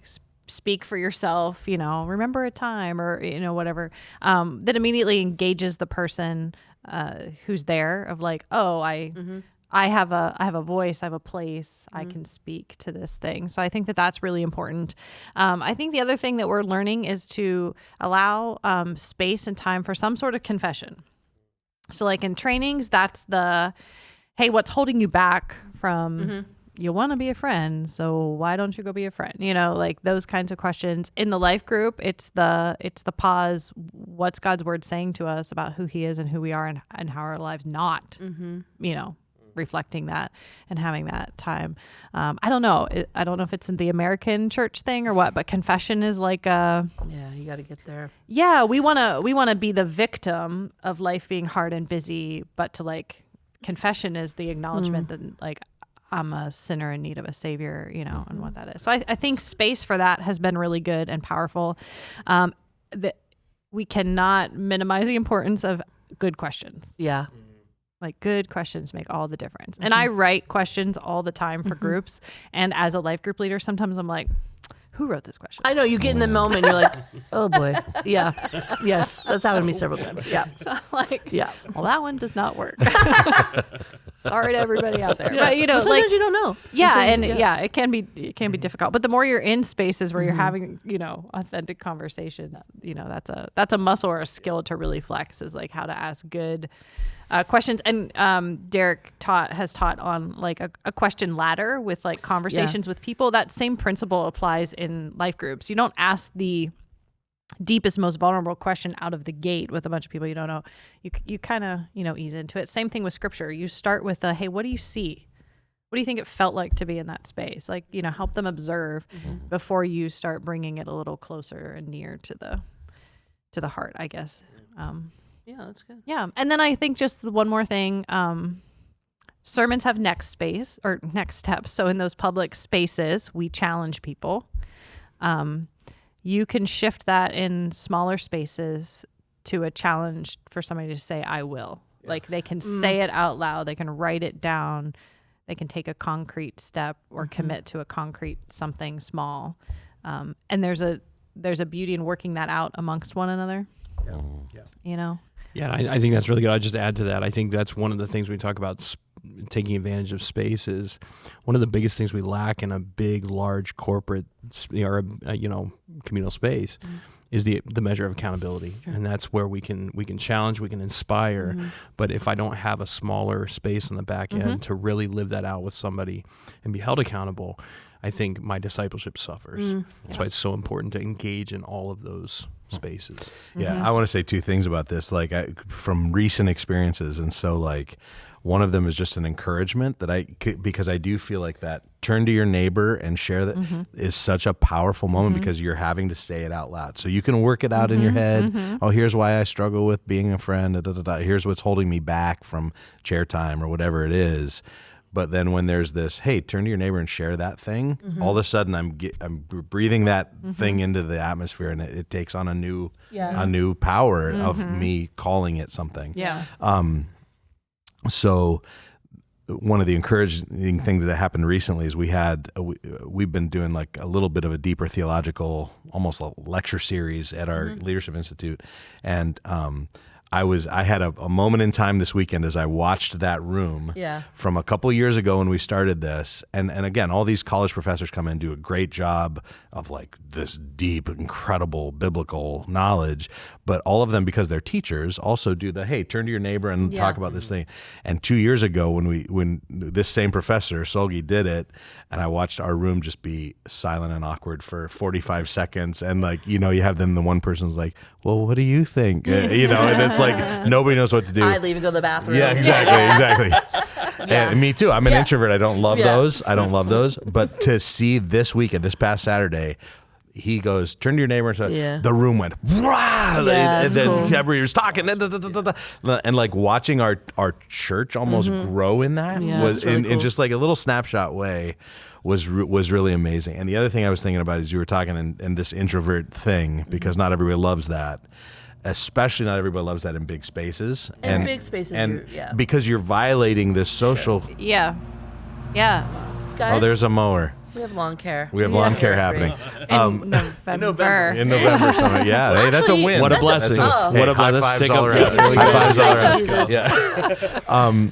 speak for yourself, remember a time, or whatever, that immediately engages the person who's there of like, oh, I have a voice, I have a place, I can speak to this thing. So I think that that's really important. I think the other thing that we're learning is to allow space and time for some sort of confession. So like in trainings, that's the, hey, what's holding you back from you want to be a friend, so why don't you go be a friend? Like those kinds of questions. In the life group, it's the pause. What's God's word saying to us about who he is and who we are, and how our lives not, reflecting that and having that time. I don't know. I don't know if it's in the American church thing or what, but confession is like a, Yeah, you got to get there. yeah, we want to be the victim of life being hard and busy, but to like confession is the acknowledgement that like, I'm a sinner in need of a savior, and what that is. So I think space for that has been really good and powerful. That we cannot minimize the importance of good questions. Yeah. Like good questions make all the difference. And I write questions all the time for groups. And as a life group leader, sometimes I'm like, who wrote this question? I know, you get in the moment, you're like, oh boy. Yeah. Yes. That's happened to me several times. Yeah. So I'm like, Yeah. well, that one does not work. Sorry to everybody out there. Yeah. But But sometimes you don't know. yeah, Until and it can be difficult. But the more you're in spaces where you're having, authentic conversations, that's a muscle or a skill to really flex, is like how to ask good questions. And Derek has taught on like a question ladder with like conversations with people. That same principle applies in life groups. You don't ask the deepest, most vulnerable question out of the gate with a bunch of people you don't know. You kind of, ease into it. Same thing with scripture. You start with hey, what do you see? What do you think it felt like to be in that space? Like, help them observe before you start bringing it a little closer and near to the heart, I guess. Yeah, that's good. Yeah. And then I think just one more thing, sermons have next steps. So in those public spaces, we challenge people. You can shift that in smaller spaces to a challenge for somebody to say, I will. Like they can say it out loud. They can write it down. They can take a concrete step or commit to a concrete something small. And there's a beauty in working that out amongst one another. Yeah. You know? Yeah, I think that's really good. I'll just add to that. I think that's one of the things we talk about taking advantage of space is one of the biggest things we lack in a big, large corporate or communal space is the measure of accountability. Sure. And that's where we can challenge, we can inspire. But if I don't have a smaller space on the back end to really live that out with somebody and be held accountable, I think my discipleship suffers. That's why it's so important to engage in all of those spaces. Yeah, I want to say two things about this, like from recent experiences. And so like one of them is just an encouragement that because I do feel like that turn to your neighbor and share that is such a powerful moment because you're having to say it out loud. So you can work it out in your head. Oh, here's why I struggle with being a friend. Here's what's holding me back from chair time or whatever it is. But then when there's this, hey, turn to your neighbor and share that thing, all of a sudden I'm breathing that thing into the atmosphere, and it takes on a new power of me calling it something. Yeah. So one of the encouraging things that happened recently is we've been doing like a little bit of a deeper theological, almost a lecture series at our Leadership Institute, and I had a moment in time this weekend as I watched that room from a couple of years ago when we started this. And again, all these college professors come in and do a great job of like this deep, incredible biblical knowledge. But all of them, because they're teachers, also do the, hey, turn to your neighbor and talk about this thing. And 2 years ago when this same professor, Solgi, did it, and I watched our room just be silent and awkward for 45 seconds. And like, you have them, the one person's like, well, what do you think? And it's like nobody knows what to do. I leave and go to the bathroom. Yeah, exactly. And me too. I'm an introvert. I don't love those. I don't love those. But to see this weekend, this past Saturday, he goes, turn to your neighbor and say, the room went, and then everybody was talking, and like watching our church almost grow in that was really in just like a little snapshot way was really amazing. And the other thing I was thinking about is you were talking in this introvert thing, because not everybody loves that. Especially not everybody loves that in big spaces. And big spaces, because you're violating this social. Yeah. Guys, Oh, there's a mower. We have lawn care. We have lawn care happening. In November. In November, somewhere. Yeah, hey, that's a win. What a blessing. What a blessing. High fives all around. High fives all around. Yeah.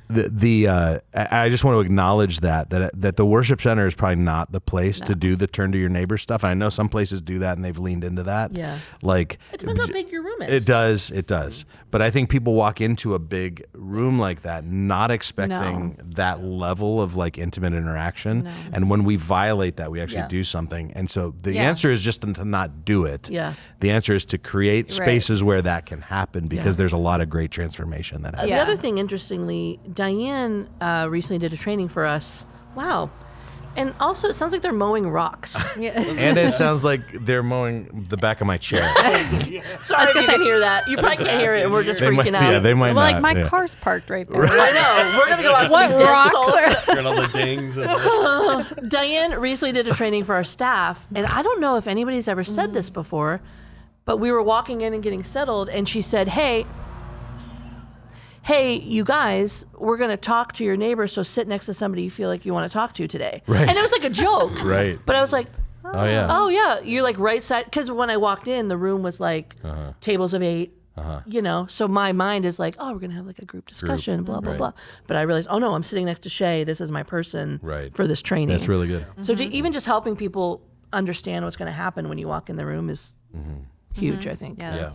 I just want to acknowledge that the worship center is probably not the place to do the turn to your neighbor stuff. I know some places do that and they've leaned into that. Yeah. Like it depends how big your room is. It does. But I think people walk into a big room like that not expecting that level of like intimate interaction. No. And when we violate that, we actually do something. And so the answer is just to not do it. Yeah. The answer is to create spaces where that can happen, because there's a lot of great transformation that happens. The other thing, interestingly, Diane recently did a training for us. Wow. And also, it sounds like they're mowing rocks. And it sounds like they're mowing the back of my chair. Sorry, I can't hear that. You probably can't hear it, and we're just freaking out. Yeah, they might not. Like, my car's parked right there. I know. We're going to go out what rocks are... You're all the dings. Diane recently did a training for our staff, and I don't know if anybody's ever said this before, but we were walking in and getting settled, and she said, hey, you guys, we're going to talk to your neighbor, so sit next to somebody you feel like you want to talk to today. Right. And it was like a joke. Right. But I was like, oh yeah. You're like right side. Because when I walked in, the room was like tables of 8, so my mind is like, oh, we're going to have like a group discussion, blah, blah, blah. But I realized, oh no, I'm sitting next to Shay. This is my person for this training. That's really good. So even just helping people understand what's going to happen when you walk in the room is huge, I think. Yeah,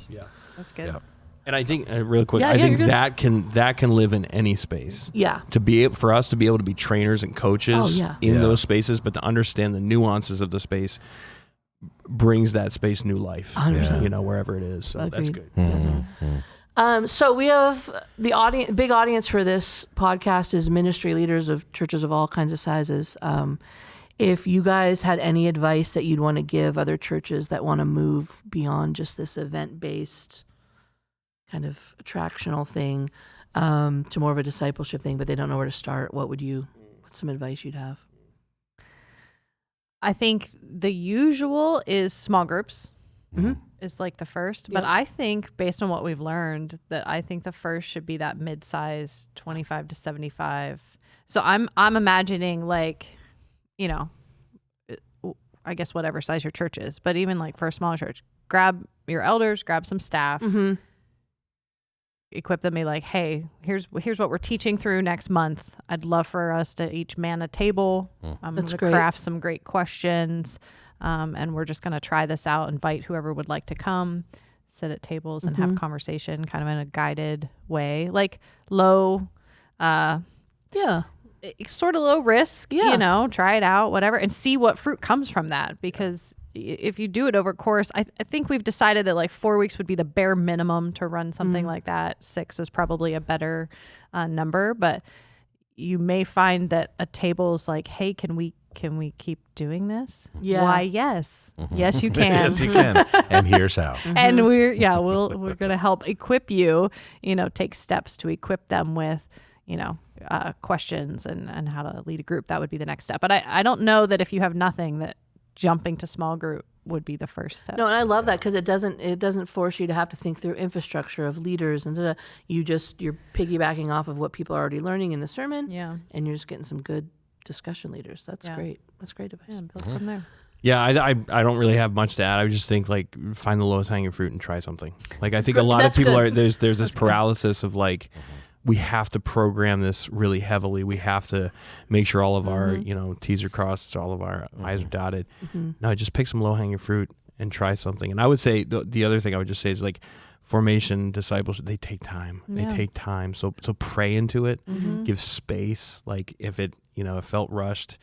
that's good. Yeah. And I think, real quick, I think that can live in any space. Yeah. For us to be able to be trainers and coaches in those spaces, but to understand the nuances of the space brings that space new life. 100%. Wherever it is. So Agreed. that's good. So we have the big audience for this podcast is ministry leaders of churches of all kinds of sizes. If you guys had any advice that you'd want to give other churches that want to move beyond just this event-based kind of attractional thing to more of a discipleship thing, but they don't know where to start, what's some advice you'd have? I think the usual is small groups. Is like the first, but I think based on what we've learned that I think the first should be that mid-size 25 to 75. So I'm imagining like, you know, I guess whatever size your church is, but even like for a smaller church, grab your elders, grab some staff, equip them, be like, hey, here's what we're teaching through next month. I'd love for us to each man a table. I'm going to craft some great questions. And we're just going to try this out, invite whoever would like to come, sit at tables and have conversation kind of in a guided way, like low, sort of low risk, you know, try it out, whatever, and see what fruit comes from that. Because if you do it over course, I think we've decided that like 4 weeks would be the bare minimum to run something like that. 6 is probably a better number, but you may find that a table is like, hey, can we keep doing this? Yeah. Why, yes. Yes, you can. Yes, you can. And here's how. And we're going to help equip you, you know, take steps to equip them with, you know, questions and how to lead a group. That would be the next step. But I don't know that if you have nothing, that jumping to small group would be the first step. No, and I love that because it doesn't force you to have to think through infrastructure of leaders and you're piggybacking off of what people are already learning in the sermon. Yeah. And you're just getting some good discussion leaders. That's great. That's great advice. Yeah, build from there. Yeah, I don't really have much to add. I would just think like find the lowest hanging fruit and try something. Like I think a lot of people there's this paralysis of like we have to program this really heavily. We have to make sure all of our, you know, T's are crossed, all of our I's are dotted. No, just pick some low hanging fruit and try something. And I would say the other thing I would just say is like formation, discipleship, they take time. Yeah. They take time. So pray into it, give space. Like if it, you know, it felt rushed,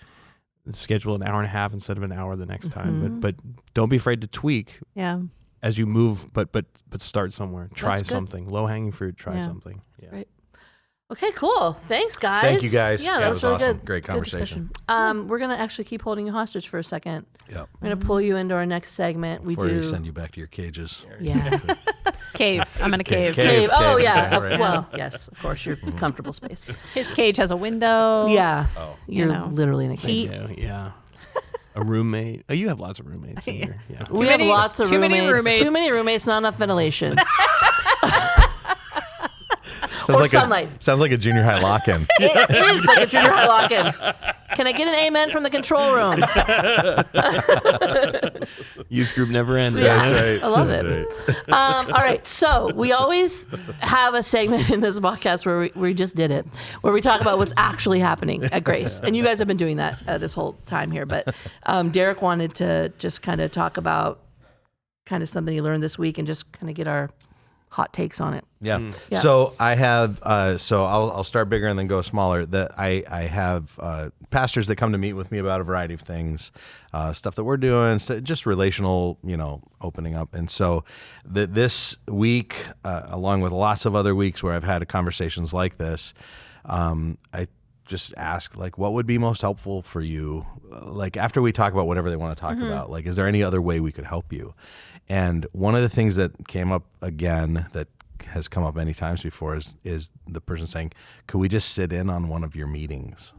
schedule an hour and a half instead of an hour the next time. But don't be afraid to tweak as you move, but start somewhere. Try something. Low hanging fruit, try something. Yeah. Right. Okay, cool. Thanks, guys. Thank you, guys. Yeah, that was really awesome. good. Great conversation. We're going to actually keep holding you hostage for a second. Yep. We're going to pull you into our next segment. Before we send you back to your cages. Yeah. Cave. I'm in a cave. Cave. Oh, yeah. Right. Well, yes, of course, your comfortable space. His cage has a window. Yeah. Oh. You're literally in a cave. Yeah. A roommate. Oh, you have lots of roommates in here. Yeah. We have lots of too many roommates. Too many roommates, not enough ventilation. Sounds like a junior high lock-in. It is like a junior high lock-in. Can I get an amen from the control room? Youth group never ended. Yeah. That's right. I love That's it. right. All right. So we always have a segment in this podcast where we just did it, where we talk about what's actually happening at Grace. And you guys have been doing that this whole time here. But Derek wanted to just kind of talk about kind of something he learned this week and just kind of get our hot takes on it. Yeah. So I have, I'll start bigger and then go smaller. I have pastors that come to meet with me about a variety of things, stuff that we're doing, just relational, opening up. And so this week, along with lots of other weeks where I've had conversations like this, I just ask, what would be most helpful for you? After we talk about whatever they want to talk about, is there any other way we could help you? And one of the things that came up again that has come up many times before is the person saying, could we just sit in on one of your meetings?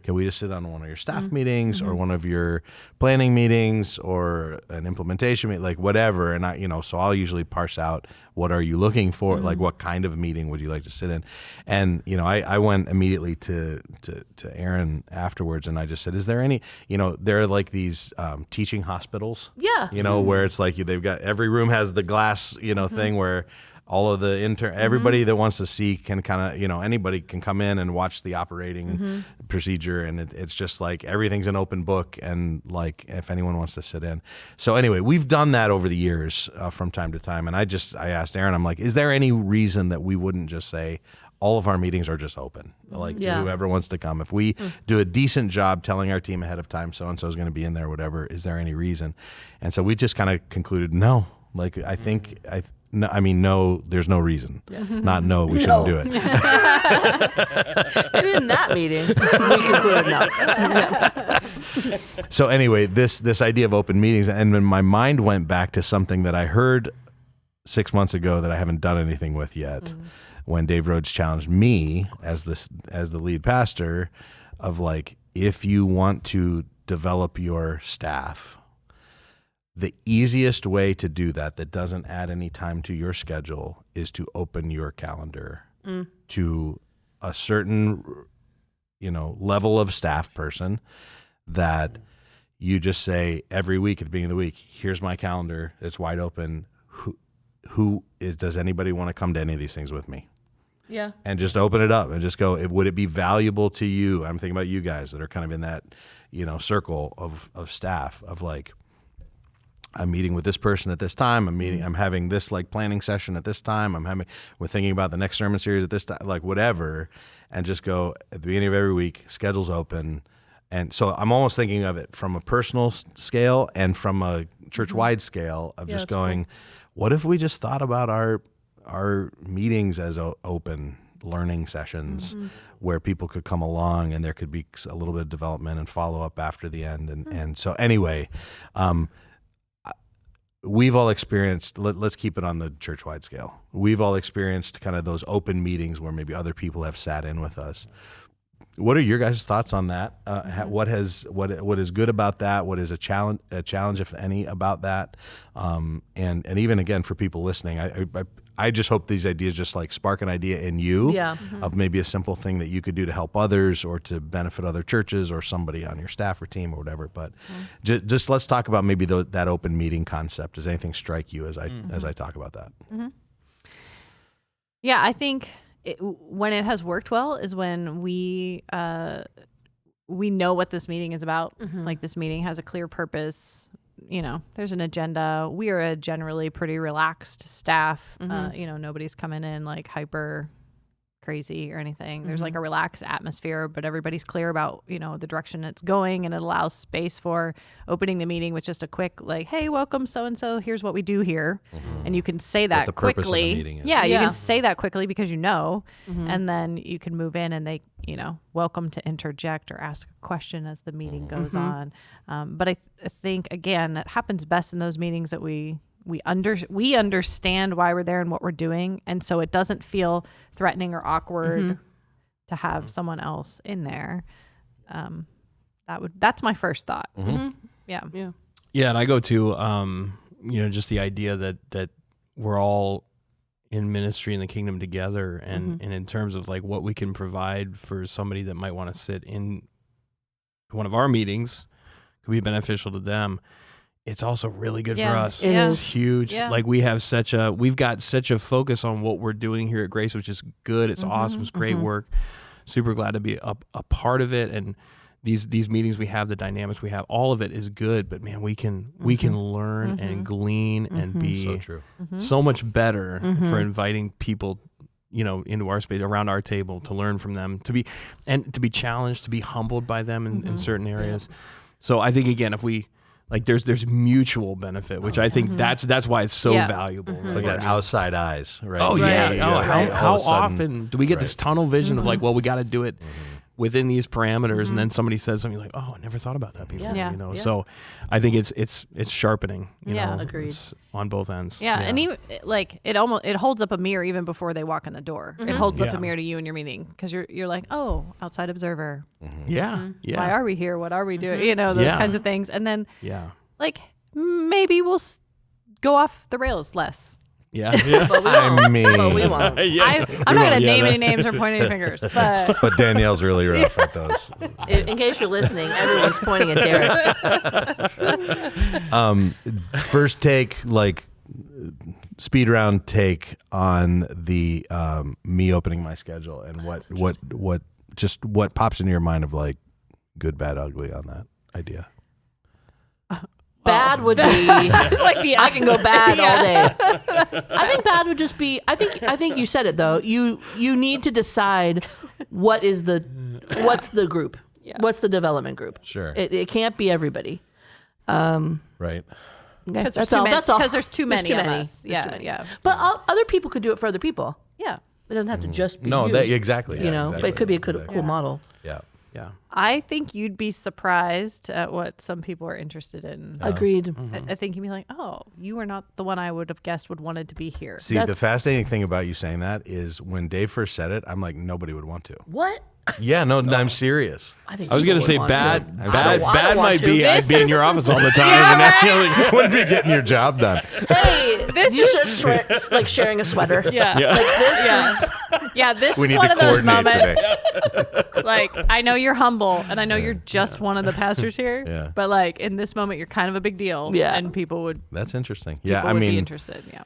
Can we just sit on one of your staff meetings or one of your planning meetings or an implementation meeting, whatever? And so I'll usually parse out, what are you looking for? What kind of meeting would you like to sit in? And, I went immediately to Aaron afterwards and I just said, is there any, there are these teaching hospitals, where it's they've got, every room has the glass, thing where all of the everybody that wants to see can kind of, anybody can come in and watch the operating procedure. And it's just everything's an open book and if anyone wants to sit in. So anyway, we've done that over the years from time to time. And I asked Aaron, I'm like, is there any reason that we wouldn't just say all of our meetings are just open, to whoever wants to come? If we do a decent job telling our team ahead of time, so-and-so is going to be in there, whatever, is there any reason? And so we just kind of concluded, no, no, there's no reason. Not no, we shouldn't do it. Maybe in that meeting, we concluded no. So anyway, this idea of open meetings, and then my mind went back to something that I heard 6 months ago that I haven't done anything with yet, when Dave Rhodes challenged me as the lead pastor of if you want to develop your staff, the easiest way to do that doesn't add any time to your schedule, is to open your calendar to a certain, level of staff person that you just say every week at the beginning of the week, here's my calendar, it's wide open. Does anybody want to come to any of these things with me? Yeah. And just open it up and just go, would it be valuable to you? I'm thinking about you guys that are kind of in that, circle of staff of like, I'm meeting with this person at this time. I'm having this like planning session at this time. We're thinking about the next sermon series at this time, like whatever. And just go at the beginning of every week, schedule's open. And so I'm almost thinking of it from a personal scale and from a church-wide scale of just going, cool. What if we just thought about our meetings as open learning sessions where people could come along and there could be a little bit of development and follow-up after the end. And so anyway, we've all experienced, let's keep it on the church-wide scale. We've all experienced kind of those open meetings where maybe other people have sat in with us. What are your guys' thoughts on that? What is good about that? What is a challenge, if any, about that? And even again for people listening, I just hope these ideas just like spark an idea in you of maybe a simple thing that you could do to help others or to benefit other churches or somebody on your staff or team or whatever. But just let's talk about maybe that open meeting concept. Does anything strike you as I talk about that? Yeah, I think when it has worked well is when we know what this meeting is about. Like this meeting has a clear purpose. There's an agenda. We are a generally pretty relaxed staff. Nobody's coming in like hyper crazy or anything. There's like a relaxed atmosphere, but everybody's clear about, the direction it's going, and it allows space for opening the meeting with just a quick like, hey, welcome so-and-so, here's what we do here. And you can say that quickly. You can say that quickly because and then you can move in and they, welcome to interject or ask a question as the meeting goes on. But I think, again, that happens best in those meetings that we understand why we're there and what we're doing, and so it doesn't feel threatening or awkward to have someone else in there. That's my first thought. Yeah. And I go to just the idea that we're all in ministry in the kingdom together, and in terms of like what we can provide for somebody that might want to sit in one of our meetings could be beneficial to them. It's also really good for us. It is huge. Yeah. Like we've got such a focus on what we're doing here at Grace, which is good. It's awesome. It's great work. Super glad to be a part of it. And these meetings we have, the dynamics we have, all of it is good. But man, we can learn and glean and be so true. So much better for inviting people, into our space, around our table, to learn from them, to be challenged, to be humbled by them in certain areas. So I think, again, if we there's mutual benefit, which I think that's why it's so valuable. It's like that outside eyes, right? Oh yeah. How often sudden, do we get this tunnel vision of like, well, we got to do it within these parameters, and then somebody says something like, "Oh, I never thought about that before." So I think it's sharpening. Agreed. It's on both ends. And even like it holds up a mirror even before they walk in the door. It holds up a mirror to you in your meeting because you're like, oh, outside observer. Yeah. Why are we here? What are we doing? Those kinds of things, and then like maybe we'll go off the rails less. Yeah. But we won't. I mean, but we won't. I'm not going to name any names or point any fingers, but Danielle's really rough at those. In case you're listening, everyone's pointing at Derek. First take, speed round take on the me opening my schedule and what pops into your mind of like good, bad, ugly on that idea. Bad would be I can go bad all day. I think bad would just be I think you said it though. You need to decide what's the group. What's the development group? Sure. It can't be everybody. Right. Okay, because that's all. Because there's too many of us. Yeah. But other people could do it for other people. Yeah. It doesn't have to just be No, you. that exactly. But it could be a cool model. Yeah. Yeah. I think you'd be surprised at what some people are interested in. Agreed. I think you'd be like, oh, you are not the one I would have guessed would wanted to be here. See, the fascinating thing about you saying that is when Dave first said it, I'm like, nobody would want to. What? Yeah, no, I'm serious. I think I was people going to say would want bad I don't might want be to. I'd be in your office all the time. And I Wouldn't be getting your job done. Hey, This you is- should like sharing a sweater. Yeah. Like this is. Yeah, this We is need one to of those coordinate moments. today. Like, I know you're humble, and I know you're just one of the pastors here. Yeah. But like in this moment, you're kind of a big deal. Yeah. And people would. That's interesting. People Yeah, I would be mean, interested. Yeah.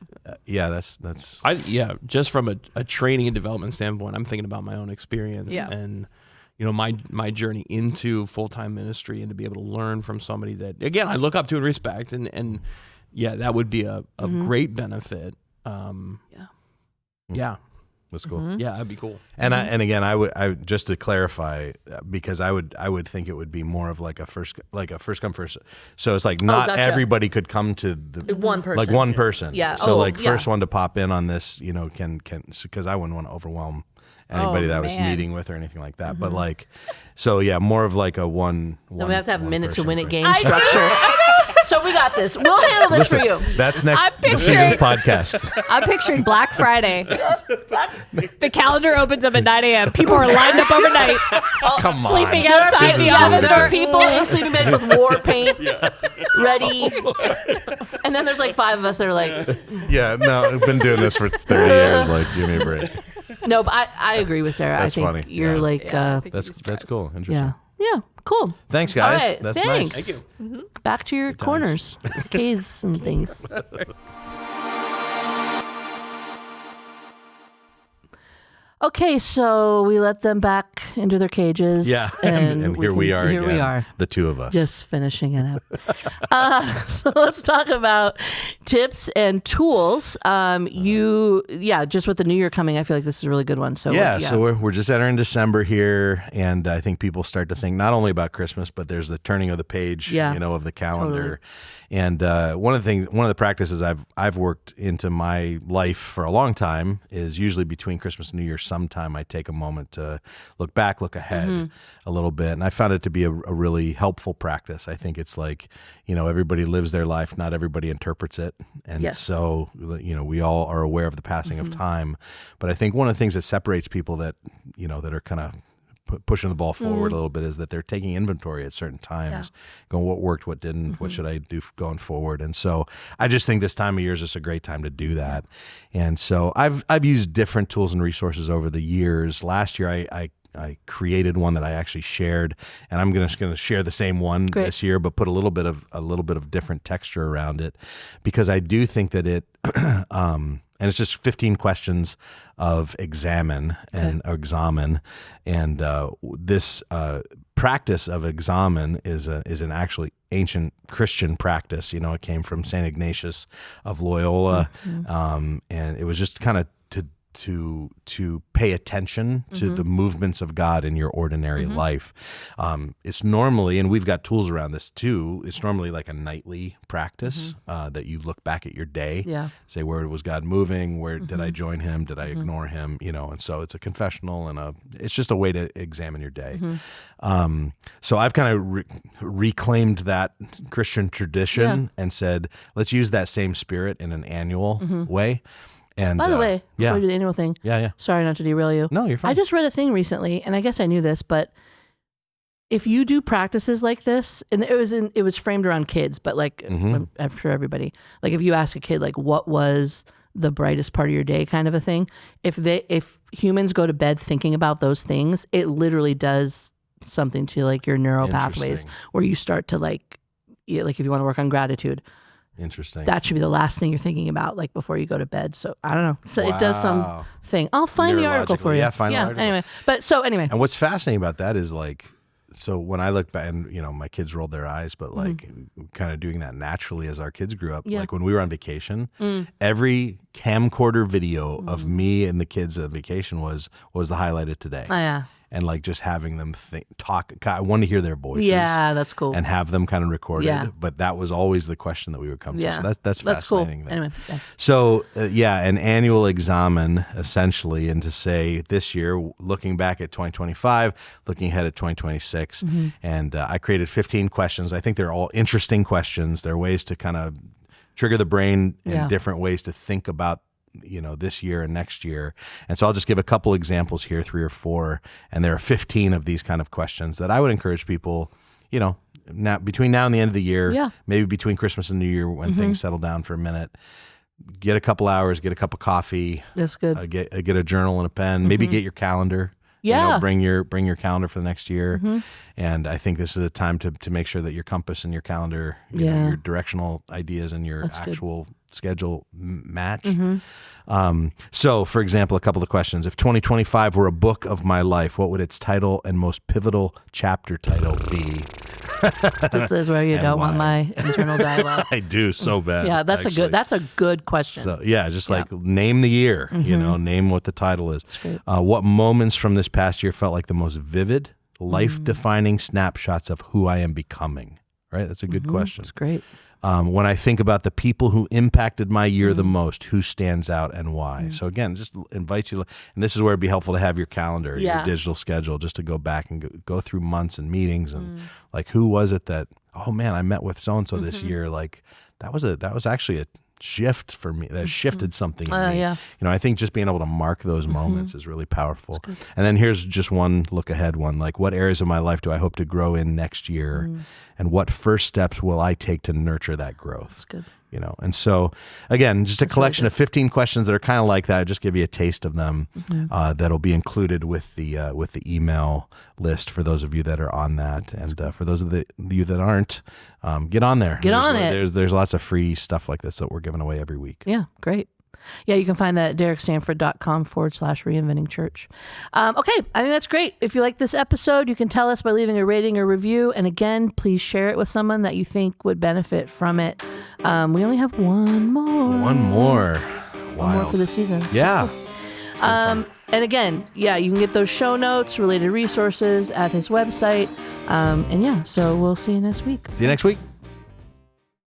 yeah, that's just from a training and development standpoint, I'm thinking about my own experience Yeah. and my journey into full-time ministry, and to be able to learn from somebody that, again, I look up to and respect, and yeah, that would be a great benefit. Yeah, that's cool. yeah, that'd be cool. And again, I just to clarify, because I would think it would be more of like a first come first. So it's like not gotcha. everybody could come to the One person. like one person. Yeah. So Oh, like yeah. first one to pop in on this, can because I wouldn't want to overwhelm anybody that I was man. meeting with or anything like that. But like, so yeah, more of like a one. Then we have to have minute to win it game. game structure. So we got this. We'll handle this for you. That's next I'm this season's podcast. I'm picturing Black Friday. The calendar opens up at 9 a.m. People are lined up overnight, Come on. sleeping outside the Business office leaders. door. There are people in sleeping bags with war paint ready. And then there's like 5 of us that are like, Yeah, no, I've been doing this for 30 years. Like, give me a break. no, but I agree with Sarah. That's I think funny. you're Yeah. like, Yeah, I think you'd be That's surprised. cool. Interesting. yeah. Yeah, cool. Thanks, All guys. right, That's thanks. nice. Thank you. Back to your corners, caves and things. Okay, so we let them back into their cages. Yeah, and here we are. Here we again, are, the two of us. just finishing it up. So let's talk about tips and tools. Just with the new year coming, I feel like this is a really good one. So So we're just entering December here, and I think people start to think not only about Christmas, but there's the turning of the page, of the calendar. Totally. And one of the practices I've worked into my life for a long time is usually between Christmas and New Year. Sometime I take a moment to look back, look ahead a little bit, and I found it to be a really helpful practice. I think it's like everybody lives their life, not everybody interprets it, and so we all are aware of the passing of time. But I think one of the things that separates people that that are kind of pushing the ball forward a little bit is that they're taking inventory at certain times, going what worked, what didn't, what should I do going forward. And so I just think this time of year is just a great time to do that. And so I've used different tools and resources over the years. Last year I created one that I actually shared, and I'm just going to share the same one this year, but put a little bit of different texture around it, because I do think that it and it's just 15 questions of examine and this practice of examine is an actually ancient Christian practice. It came from Saint Ignatius of Loyola, and it was just kind of to pay attention to the movements of God in your ordinary life. It's normally, and we've got tools around this too, it's normally like a nightly practice that you look back at your day, say, where was God moving? Where did I join him? Did I ignore him? And so it's a confessional, and it's just a way to examine your day. So I've kind of reclaimed that Christian tradition and said, let's use that same spirit in an annual way. And By the way, before we do the annual thing, sorry not to derail you. No, you're fine. I just read a thing recently, and I guess I knew this, but if you do practices like this, and it was framed around kids, but like I'm sure everybody, like if you ask a kid like what was the brightest part of your day, kind of a thing, if humans go to bed thinking about those things, it literally does something to like your neural pathways, where you start to like if you want to work on gratitude. Interesting. That should be the last thing you're thinking about, like before you go to bed. So I don't know. So it does something. I'll find the article for you. Yeah, find the article. Anyway. And what's fascinating about that is like, so when I look back, and my kids rolled their eyes, but like kind of doing that naturally as our kids grew up. Like when we were on vacation, every camcorder video of me and the kids on vacation was the highlight of today. Oh yeah. And like just having them talk. I want to hear their voices. Yeah, that's cool. And have them kind of recorded. Yeah. But that was always the question that we would come to. So that's fascinating. Cool. Anyway. Yeah. So an annual examen essentially, and to say this year, looking back at 2025, looking ahead at 2026, and I created 15 questions. I think they're all interesting questions. They're ways to kind of trigger the brain in different ways to think about this year and next year. And so I'll just give a couple examples here, 3 or 4, and there are 15 of these kind of questions that I would encourage people, now between now and the end of the year, maybe between Christmas and New Year when things settle down for a minute, get a couple hours, get a cup of coffee. That's good. Get a journal and a pen, maybe get your calendar. Yeah. Bring your calendar for the next year. And I think this is a time to make sure that your compass and your calendar, your directional ideas and your actual schedule match. So, for example, a couple of questions. If 2025 were a book of my life, what would its title and most pivotal chapter title be? This is where you don't want my internal dialogue. I do so bad. Yeah, that's a good question. So just like name the year, name what the title is. What moments from this past year felt like the most vivid, life-defining snapshots of who I am becoming? Right? That's a good question. That's great. When I think about the people who impacted my year the most, who stands out and why? So again, just invites you, and this is where it'd be helpful to have your calendar, your digital schedule, just to go back and go through months and meetings and like, who was it that, oh man, I met with so-and-so this year. Like that was actually a shift for me. That shifted something in me. I think just being able to mark those moments is really powerful. And then here's just one look ahead one, like what areas of my life do I hope to grow in next year? And what first steps will I take to nurture that growth? That's good. And so again, just a collection of 15 questions that are kind of like that. Just give you a taste of them. That'll be included with the email list for those of you that are on that, and for those of you that aren't, get on there. There's lots of free stuff like this that we're giving away every week. Yeah, great. Yeah, you can find that at derekstanford.com/reinventing church. Okay, I think that's great. If you like this episode, you can tell us by leaving a rating or review. And again, please share it with someone that you think would benefit from it. We only have one more. One more. One more for the season. Yeah. And again, you can get those show notes, related resources at his website. So we'll see you next week. See you next week.